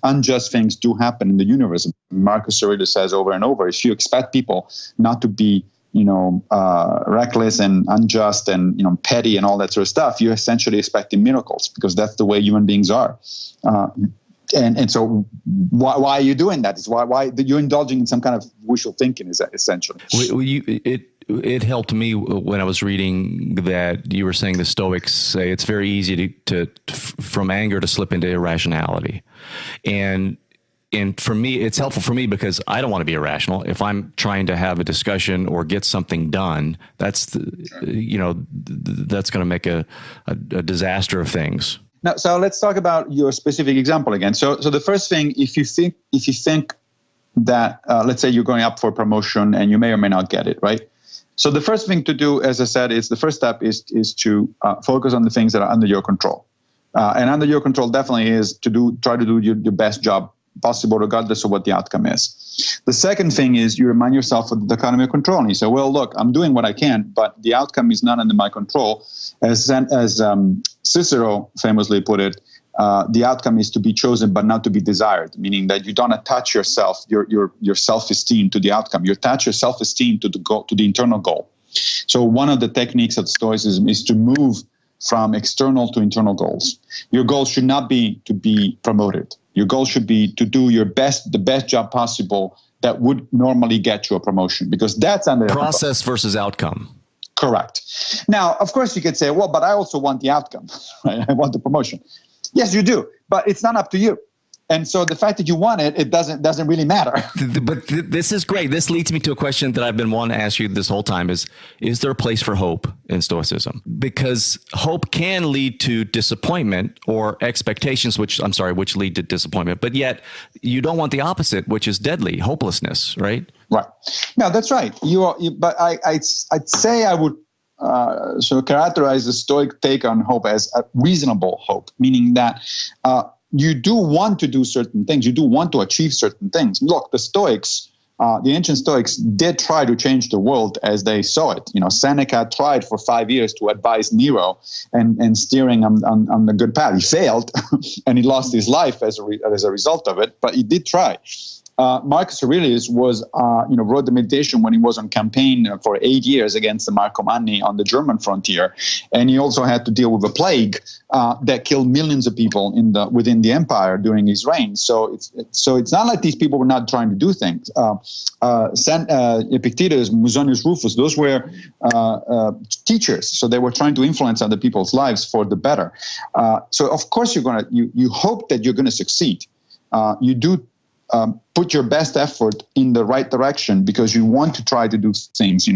unjust things do happen in the universe. Marcus Aurelius says over and over, if you expect people not to be reckless and unjust and petty and all that sort of stuff, you're essentially expecting miracles because that's the way human beings are. And so why are you doing that? It's why you're indulging in some kind of wishful thinking, is that essentially. It helped me when I was reading that you were saying the Stoics say it's very easy to from anger to slip into irrationality. And for me, it's helpful for me because I don't want to be irrational. If I'm trying to have a discussion or get something done, that's that's going to make a disaster of things. Now, so let's talk about your specific example again. So the first thing, if you think that let's say you're going up for promotion and you may or may not get it, right? So the first thing to do, as I said, is the first step is to focus on the things that are under your control, and under your control definitely is to try to do your best job possible, regardless of what the outcome is. The second thing is you remind yourself of the dichotomy of control, and you say, well, look, I'm doing what I can, but the outcome is not under my control. As Cicero famously put it, the outcome is to be chosen but not to be desired, meaning that you don't attach yourself, your self-esteem to the outcome. You attach your self-esteem to the goal, to the internal goal. So one of the techniques of Stoicism is to move from external to internal goals. Your goal should not be to be promoted. Your goal should be to do the best job possible that would normally get you a promotion, because that's under process versus outcome. Correct. Now, of course, you could say, well, but I also want the outcome. Right? I want the promotion. Yes, you do, but it's not up to you. And so the fact that you want it doesn't really matter. But this is great. This leads me to a question that I've been wanting to ask you this whole time is there a place for hope in Stoicism? Because hope can lead to disappointment or expectations, which lead to disappointment. But yet you don't want the opposite, which is deadly, hopelessness, right? Right. No, that's right. But I'd say I would sort of characterize the Stoic take on hope as a reasonable hope, meaning that you do want to do certain things. You do want to achieve certain things. Look, the Stoics, the ancient Stoics did try to change the world as they saw it. Seneca tried for 5 years to advise Nero and steering on the good path. He failed and he lost his life as a result of it, but he did try. Marcus Aurelius wrote the Meditation when he was on campaign for 8 years against the Marcomanni on the German frontier, and he also had to deal with a plague that killed millions of people within the empire during his reign. So it's not like these people were not trying to do things. Epictetus, Musonius Rufus, those were teachers, so they were trying to influence other people's lives for the better. So of course you hope that you're going to succeed. You do. Put your best effort in the right direction because you want to try to do things,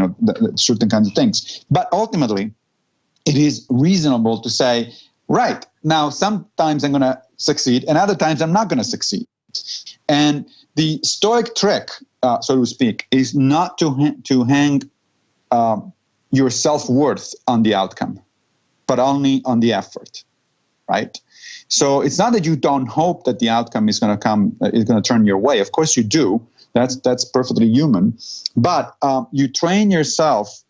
certain kinds of things. But ultimately, it is reasonable to say, right, now sometimes I'm going to succeed and other times I'm not going to succeed. And the Stoic trick, so to speak, is not to hang your self-worth on the outcome, but only on the effort, right? So it's not that you don't hope that the outcome is going to turn your way. Of course you do. That's perfectly human. But you train yourself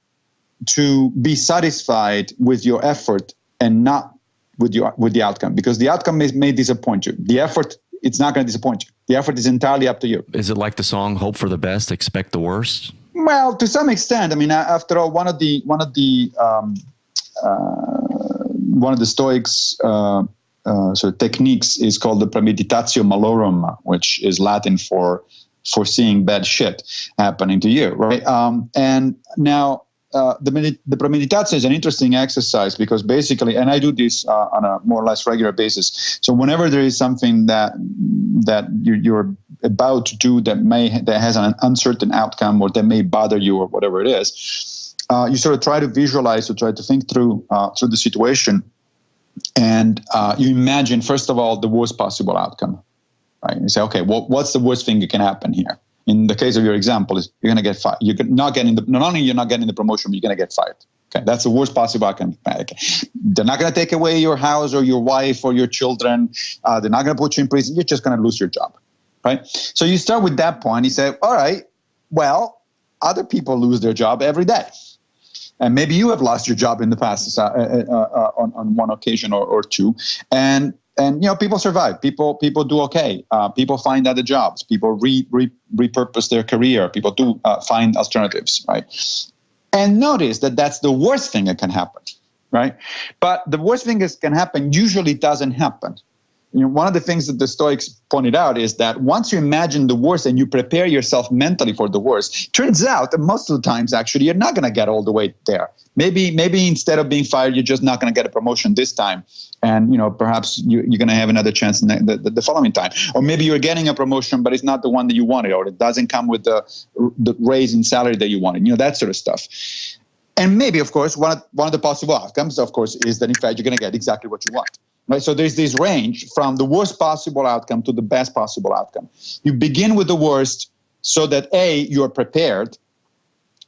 to be satisfied with your effort and not with the outcome, because the outcome may disappoint you. The effort, it's not going to disappoint you. The effort is entirely up to you. Is it like the song "Hope for the Best, Expect the Worst"? Well, to some extent. I mean, after all, one of the Stoics. Techniques is called the premeditatio malorum, which is Latin for foreseeing bad shit happening to you, right? And now the premeditatio is an interesting exercise because basically, and I do this on a more or less regular basis. So whenever there is something that you're about to do that has an uncertain outcome or that may bother you or whatever it is, you sort of try to visualize or try to think through the situation. And you imagine, first of all, the worst possible outcome, right? You say, okay, what's the worst thing that can happen here? In the case of your example, is you're going to get fired. Not only you're not getting the promotion, but you're going to get fired. Okay, that's the worst possible outcome. Okay. They're not going to take away your house or your wife or your children. They're not going to put you in prison. You're just going to lose your job, right? So you start with that point. You say, all right, well, other people lose their job every day. And maybe you have lost your job in the past on one occasion or two, and people survive. People do okay. People find other jobs. People repurpose their career. People do find alternatives, right? And notice that that's the worst thing that can happen, right? But the worst thing that can happen usually doesn't happen. One of the things that the Stoics pointed out is that once you imagine the worst and you prepare yourself mentally for the worst, turns out that most of the times, actually, you're not going to get all the way there. Maybe instead of being fired, you're just not going to get a promotion this time. And, perhaps you're going to have another chance the following time. Or maybe you're getting a promotion, but it's not the one that you wanted, or it doesn't come with the raise in salary that you wanted, that sort of stuff. And maybe, of course, one of the possible outcomes, of course, is that in fact you're going to get exactly what you want. Right? So there's this range from the worst possible outcome to the best possible outcome. You begin with the worst so that A, you're prepared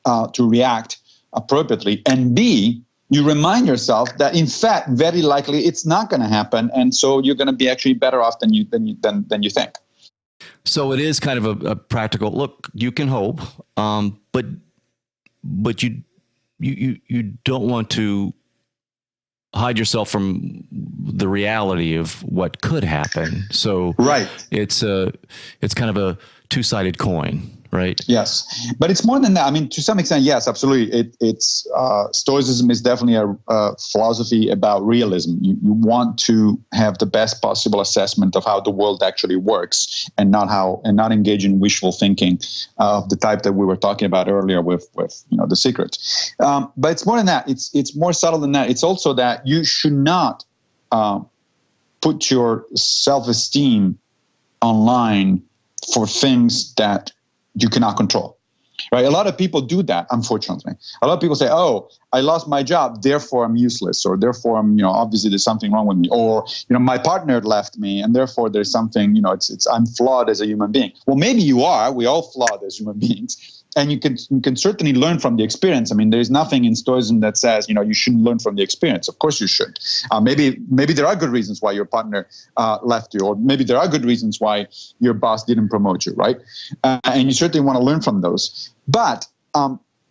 to react appropriately, and B, you remind yourself that in fact, very likely it's not going to happen, and so you're going to be actually better off than you think. So it is kind of a practical look. You can hope, but you don't want to hide yourself from the reality of what could happen. So right. It's kind of a two-sided coin, right? Yes, but it's more than that. I mean, to some extent, yes, absolutely. It's Stoicism is definitely a philosophy about realism. You want to have the best possible assessment of how the world actually works, and not engage in wishful thinking of the type that we were talking about earlier with The Secret. But it's more than that. It's more subtle than that. It's also that you should not put your self-esteem online for things that you cannot control, right? A lot of people do that, unfortunately. A lot of people say, oh, I lost my job, therefore I'm useless, or therefore I'm, obviously there's something wrong with me, or, my partner left me, and therefore there's something, I'm flawed as a human being. Well, maybe you are. We're all flawed as human beings. And you can certainly learn from the experience. I mean, there's nothing in Stoicism that says, you shouldn't learn from the experience. Of course you should. Maybe there are good reasons why your partner left you, or maybe there are good reasons why your boss didn't promote you, right? And you certainly want to learn from those. But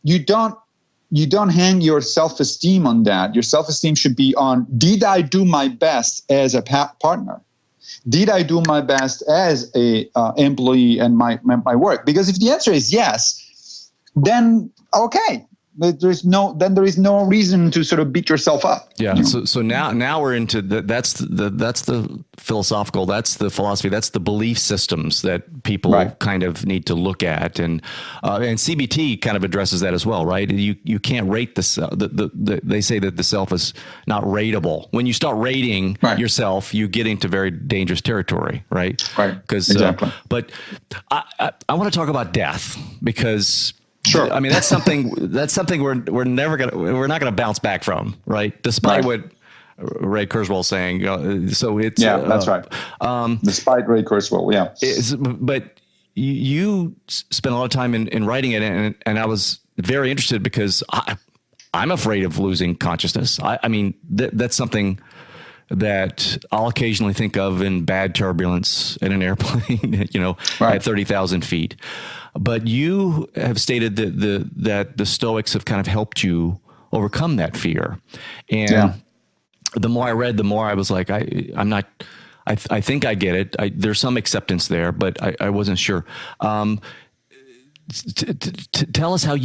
you don't hang your self-esteem on that. Your self-esteem should be on, did I do my best as a partner? Did I do my best as a employee and my work? Because if the answer is yes, then okay. There is no reason to sort of beat yourself up. Yeah. So now we're into that's the philosophical, that's the philosophy, that's the belief systems that people right. kind of need to look at, and CBT kind of addresses that as well, right? You can't rate they say that the self is not rateable. When you start rating right. yourself, you get into very dangerous territory, right? Right. Because exactly. But I want to talk about death, because. Sure. I mean, that's something we're not gonna bounce back from, right? Despite right. what Ray Kurzweil's saying. So it's that's right. Despite Ray Kurzweil, yeah. But you spent a lot of time in writing it, and I was very interested because I'm afraid of losing consciousness. I mean, that's something that I'll occasionally think of in bad turbulence in an airplane, right. at 30,000 feet. But you have stated that the Stoics have kind of helped you overcome that fear. And the more I read, the more I was like, I think I get it. There's some acceptance there, but I wasn't sure. Tell us how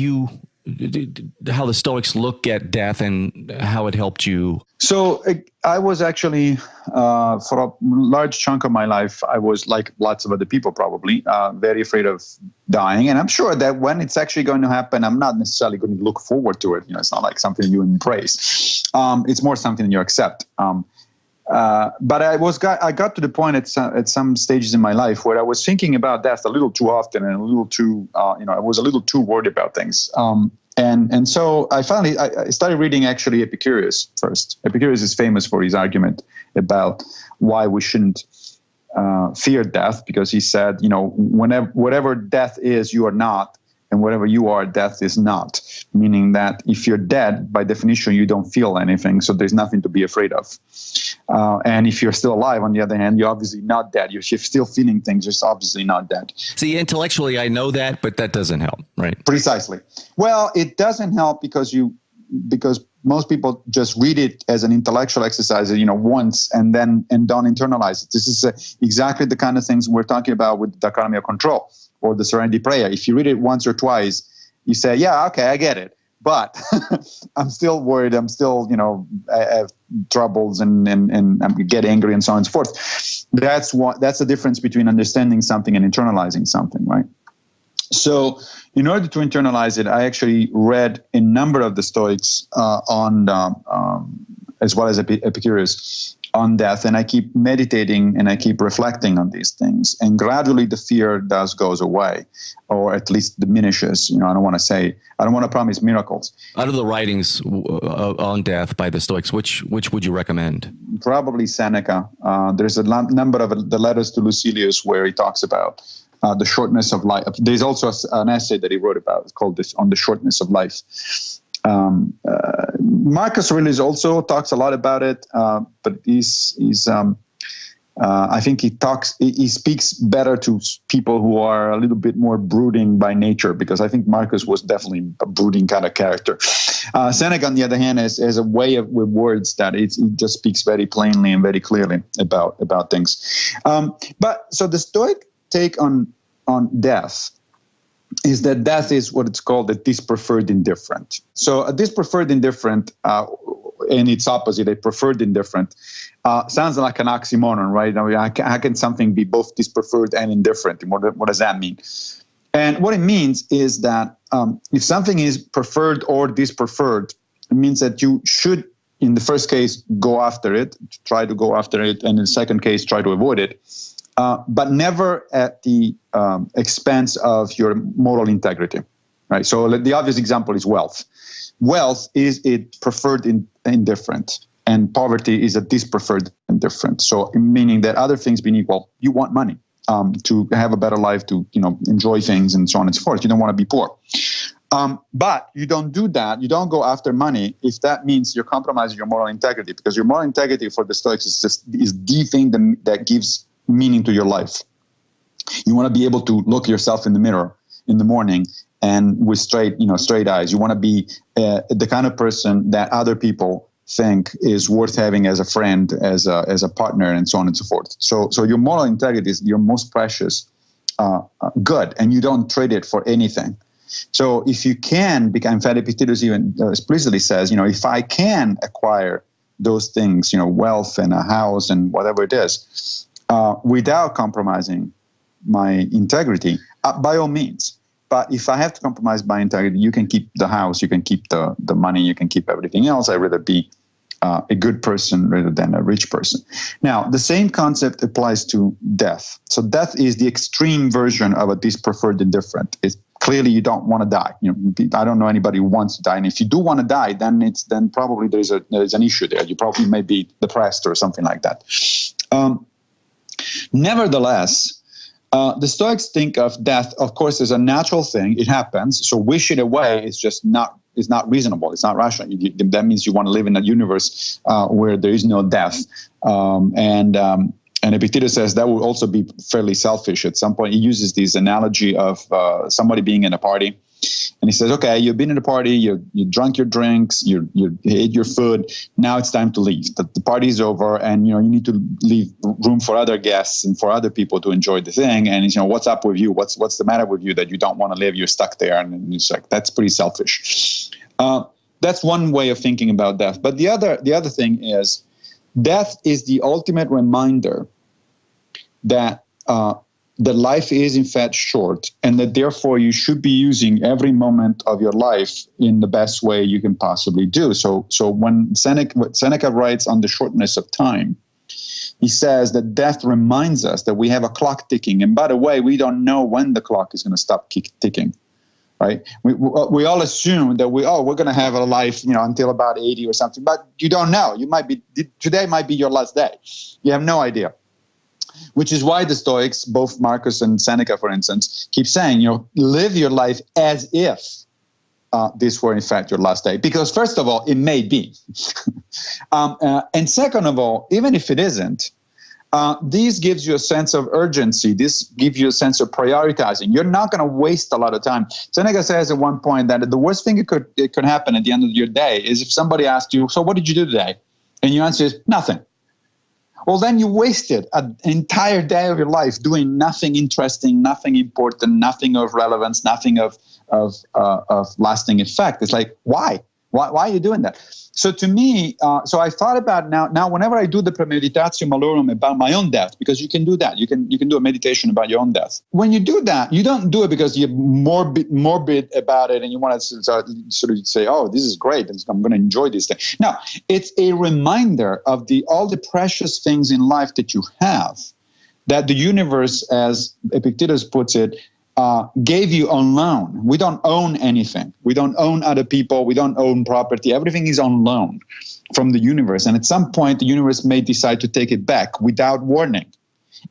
the Stoics look at death and how it helped you. So I was actually, for a large chunk of my life, I was like lots of other people probably, very afraid of dying. And I'm sure that when it's actually going to happen, I'm not necessarily going to look forward to it. It's not like something you embrace. It's more something that you accept. But I got to the point at some stages in my life where I was thinking about death a little too often and a little too, I was a little too worried about things. And so I started reading actually Epictetus first. Epictetus is famous for his argument about why we shouldn't fear death, because he said, whatever death is, you are not. And whatever you are, death is not. Meaning that if you're dead, by definition, you don't feel anything, so there's nothing to be afraid of. And if you're still alive, on the other hand, you're obviously not dead. You're still feeling things, you're obviously not dead. See, intellectually, I know that, but that doesn't help, right? Precisely. Well, it doesn't help because most people just read it as an intellectual exercise, once and don't internalize it. This is exactly the kind of things we're talking about with the dichotomy of control or the Serenity Prayer. If you read it once or twice, you say, yeah, okay, I get it. but I'm still worried. I'm still, I have troubles and I get angry and so on and so forth. That's the difference between understanding something and internalizing something, right? So in order to internalize it, I actually read a number of the Stoics as well as Epictetus on death, and I keep meditating and I keep reflecting on these things, and gradually the fear goes away, or at least diminishes. I don't want to promise miracles. Out of the writings on death by the Stoics, which would you recommend? Probably Seneca. There's a number of the letters to Lucilius where he talks about the shortness of life. There's also an essay that he wrote about called "This on the Shortness of Life." Marcus Aurelius also talks a lot about it, but I think he speaks better to people who are a little bit more brooding by nature, because I think Marcus was definitely a brooding kind of character. Seneca, on the other hand, has a way with words that it just speaks very plainly and very clearly about things. So the Stoic take on death is that death is what it's called a dispreferred indifferent. So a dispreferred indifferent, and its opposite, a preferred indifferent, sounds like an oxymoron, right? I mean, how can something be both dispreferred and indifferent? And what does that mean? And what it means is that if something is preferred or dispreferred, it means that you should, in the first case, try to go after it, and in the second case, try to avoid it. But never at the expense of your moral integrity, right? So the obvious example is wealth. Wealth is a preferred indifferent, and poverty is a dispreferred indifferent. So meaning that other things being equal, you want money to have a better life, to enjoy things and so on and so forth. You don't want to be poor. But you don't do that. You don't go after money if that means you're compromising your moral integrity, because your moral integrity for the Stoics is the thing that gives meaning to your life. You want to be able to look yourself in the mirror in the morning and with straight eyes. You want to be the kind of person that other people think is worth having as a friend, as a partner, and so on and so forth. So your moral integrity is your most precious good, and you don't trade it for anything. So if you can, in fact, Epictetus even explicitly says, if I can acquire those things, wealth and a house and whatever it is, without compromising my integrity, by all means. But if I have to compromise my integrity, you can keep the house, you can keep the money, you can keep everything else. I'd rather be a good person rather than a rich person. Now, the same concept applies to death. So death is the extreme version of a dispreferred indifferent. It's clearly you don't want to die. I don't know anybody who wants to die. And if you do want to die, then probably there's an issue there. You probably may be depressed or something like that. Nevertheless, the Stoics think of death, of course, as a natural thing. It happens. So wish it away is just not reasonable. It's not rational. That means you want to live in a universe where there is no death. And Epictetus says that would also be fairly selfish. At some point, he uses this analogy of somebody being in a party. And he says, okay, you've been in a party, you drank your drinks, you ate your food. Now it's time to leave. The party's over, and you need to leave room for other guests and for other people to enjoy the thing. And what's up with you? What's the matter with you that you don't want to live? You're stuck there, and it's like that's pretty selfish. That's one way of thinking about death. But the other thing is, death is the ultimate reminder that life is in fact short, and that therefore you should be using every moment of your life in the best way you can possibly do. So when Seneca writes on the shortness of time, he says that death reminds us that we have a clock ticking. And by the way, we don't know when the clock is going to stop ticking, right? We all assume that we're going to have a life, until about 80 or something, but you don't know. Today might be your last day. You have no idea. Which is why the Stoics, both Marcus and Seneca, for instance, keep saying, live your life as if this were in fact your last day. Because first of all, it may be. And second of all, even if it isn't, this gives you a sense of urgency. This gives you a sense of prioritizing. You're not going to waste a lot of time. Seneca says at one point that the worst thing it could happen at the end of your day is if somebody asked you, so what did you do today? And your answer is nothing. well, then you wasted an entire day of your life doing nothing interesting, nothing important, nothing of relevance, nothing of lasting effect. It's like, why? Why are you doing that? So to me, so I thought about now whenever I do the premeditatio malorum about my own death, because you can do that. You can do a meditation about your own death. When you do that, you don't do it because you're morbid about it and you want to sort of say, oh, this is great, I'm going to enjoy this thing. No, it's a reminder of all the precious things in life that you have, that the universe, as Epictetus puts it, gave you on loan. We don't own anything. We don't own other people. We don't own property. Everything is on loan from the universe. And at some point, the universe may decide to take it back without warning.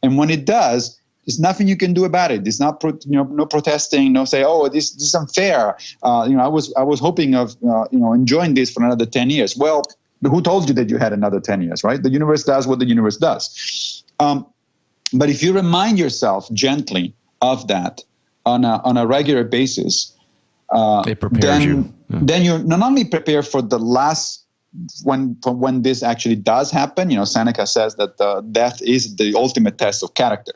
And when it does, there's nothing you can do about it. There's not, no protesting, no say, oh, this is unfair. I was hoping of, enjoying this for another 10 years. Well, who told you that you had another 10 years, right? The universe does what the universe does. But if you remind yourself gently of that, on a regular basis, it prepares you. Yeah. Then you're not only prepared for the last when this actually does happen. Seneca says that death is the ultimate test of character.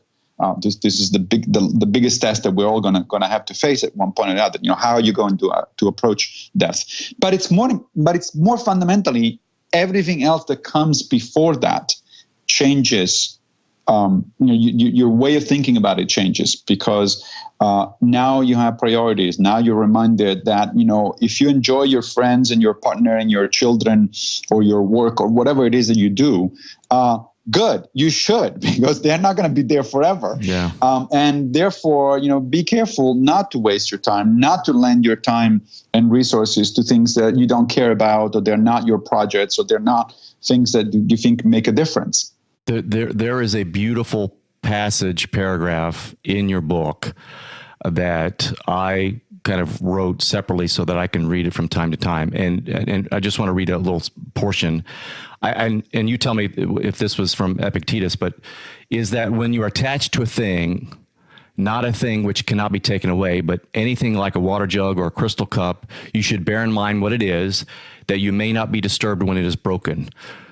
This is the biggest test that we're all gonna have to face at one point or another. How are you going to approach death? But it's more fundamentally everything else that comes before that changes. Your way of thinking about it changes because now you have priorities. Now you're reminded that, if you enjoy your friends and your partner and your children or your work or whatever it is that you do, good, you should, because they're not going to be there forever. Yeah. And therefore, be careful not to waste your time, not to lend your time and resources to things that you don't care about, or they're not your projects, or they're not things that you think make a difference. There is a beautiful paragraph in your book that I kind of wrote separately so that I can read it from time to time. And I just want to read a little portion. And you tell me if this was from Epictetus, but is that when you are attached to a thing, not a thing which cannot be taken away, but anything like a water jug or a crystal cup, you should bear in mind what it is, that you may not be disturbed when it is broken.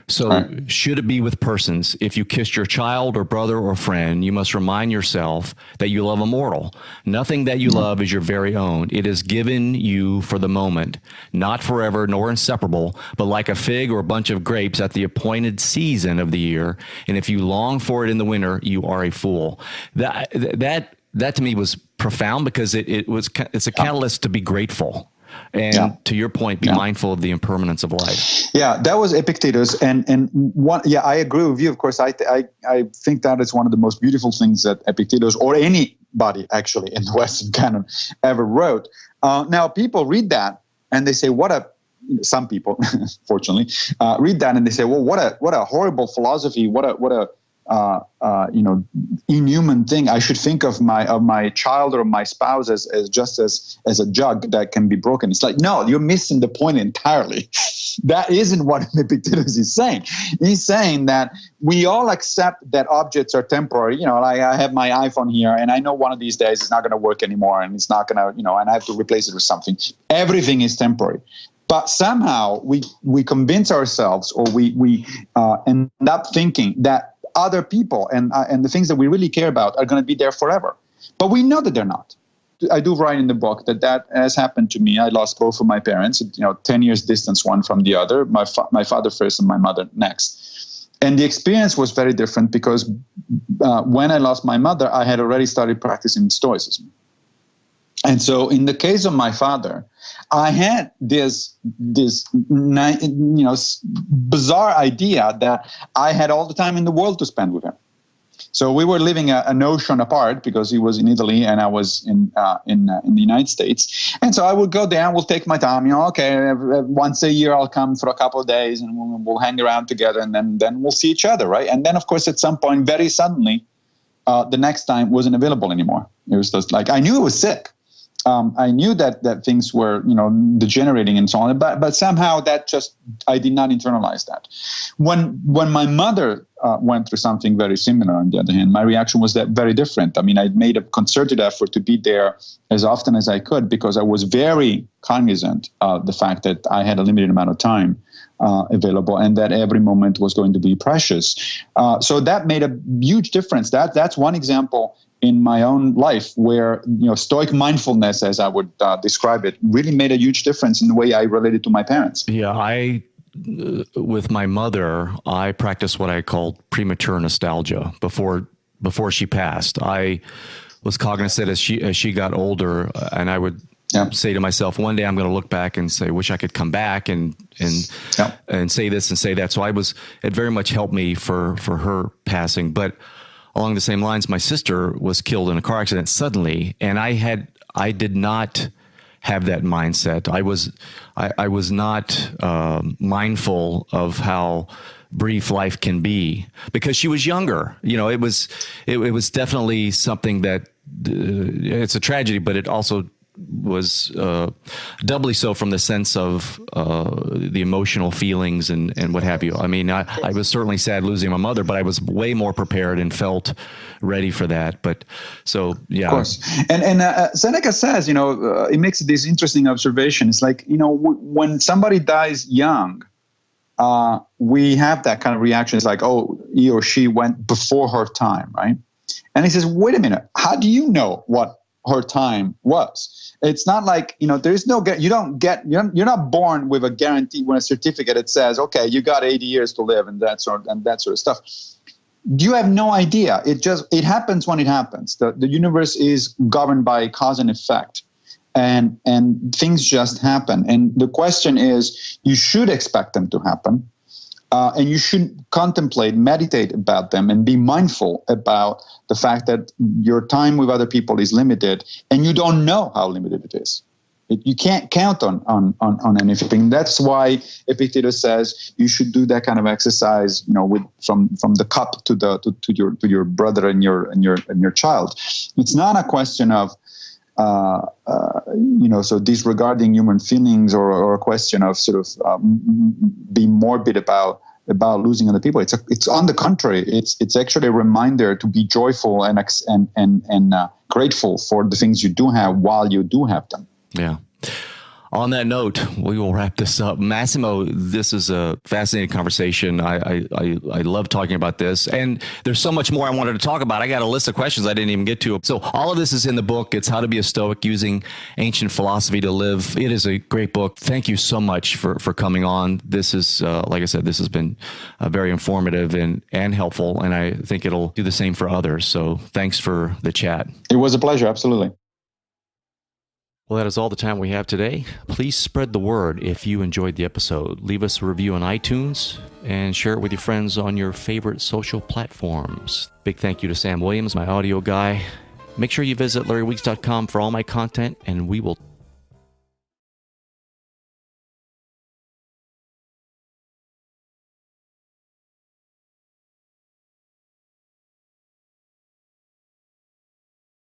So should it be with persons? If you kissed your child or brother or friend, you must remind yourself that you love a mortal. Nothing that you love is your very own. It is given you for the moment, not forever nor inseparable, but like a fig or a bunch of grapes at the appointed season of the year. And if you long for it in the winter, you are a fool. That to me was profound because it's a catalyst to be grateful. And to your point, be mindful of the impermanence of life. Yeah, that was Epictetus, and I agree with you. Of course, I think that is one of the most beautiful things that Epictetus or anybody actually in the Western canon ever wrote. Now, people read that and they say, some people, fortunately, read that and they say, well, what a horrible philosophy, what a inhuman thing. I should think of my child or my spouse as just as a jug that can be broken. It's like, no, you're missing the point entirely. That isn't what Epictetus is saying. He's saying that we all accept that objects are temporary. Like I have my iPhone here and I know one of these days it's not going to work anymore and it's not going to, and I have to replace it with something. Everything is temporary. But somehow we convince ourselves, or we end up thinking that other people and the things that we really care about are going to be there forever. But we know that they're not. I do write in the book that has happened to me. I lost both of my parents, 10 years distance one from the other, my father first and my mother next. And the experience was very different because when I lost my mother, I had already started practicing Stoicism. And so in the case of my father, I had this bizarre idea that I had all the time in the world to spend with him. So we were living an ocean apart because he was in Italy and I was in the United States. And so I would go there and we'll take my time, once a year I'll come for a couple of days and we'll hang around together and then we'll see each other, right? And then, of course, at some point, very suddenly, the next time wasn't available anymore. It was just like, I knew he was sick. I knew that things were, degenerating and so on, but somehow I did not internalize that. When my mother went through something very similar, on the other hand, my reaction was very different. I mean, I made a concerted effort to be there as often as I could because I was very cognizant of the fact that I had a limited amount of time available, and that every moment was going to be precious. So that made a huge difference. That's one example in my own life where Stoic mindfulness, as I would describe it, really made a huge difference in the way I related to my parents. Yeah, with my mother, I practiced what I called premature nostalgia before she passed. I was cognizant as she got older, and I would say to myself, one day I'm going to look back and say, wish I could come back and say this and say that. So it very much helped me for her passing. But along the same lines, my sister was killed in a car accident suddenly, and I did not have that mindset. I was not mindful of how brief life can be because she was younger. It was definitely something that it's a tragedy, but it also was doubly so from the sense of the emotional feelings and what have you. I mean, I was certainly sad losing my mother, but I was way more prepared and felt ready for that. But so, yeah. Of course. And Seneca says, it makes this interesting observation. It's like, when somebody dies young, we have that kind of reaction. It's like, oh, he or she went before her time, right? And he says, wait a minute, how do you know what her time was? It's not like, there is no, you're not born with a guarantee, with a certificate that says, okay, you got 80 years to live and that sort of stuff. You have no idea. It happens when it happens. The universe is governed by cause and effect, and things just happen. And the question is, you should expect them to happen. And you should contemplate, meditate about them, and be mindful about the fact that your time with other people is limited, and you don't know how limited it is. You can't count on anything. That's why Epictetus says you should do that kind of exercise, from the cup to your brother and your child. It's not a question of so disregarding human feelings or a question of sort of being morbid about losing other people. It's on the contrary. It's actually a reminder to be joyful and grateful for the things you do have while you do have them. Yeah. On that note, we will wrap this up. Massimo, this is a fascinating conversation. I love talking about this. And there's so much more I wanted to talk about. I got a list of questions I didn't even get to. So all of this is in the book. It's How to Be a Stoic Using Ancient Philosophy to Live. It is a great book. Thank you so much for coming on. This is, like I said, this has been very informative and helpful. And I think it'll do the same for others. So thanks for the chat. It was a pleasure. Absolutely. Well, that is all the time we have today. Please spread the word if you enjoyed the episode. Leave us a review on iTunes and share it with your friends on your favorite social platforms. Big thank you to Sam Williams, my audio guy. Make sure you visit LarryWeeks.com for all my content, and we will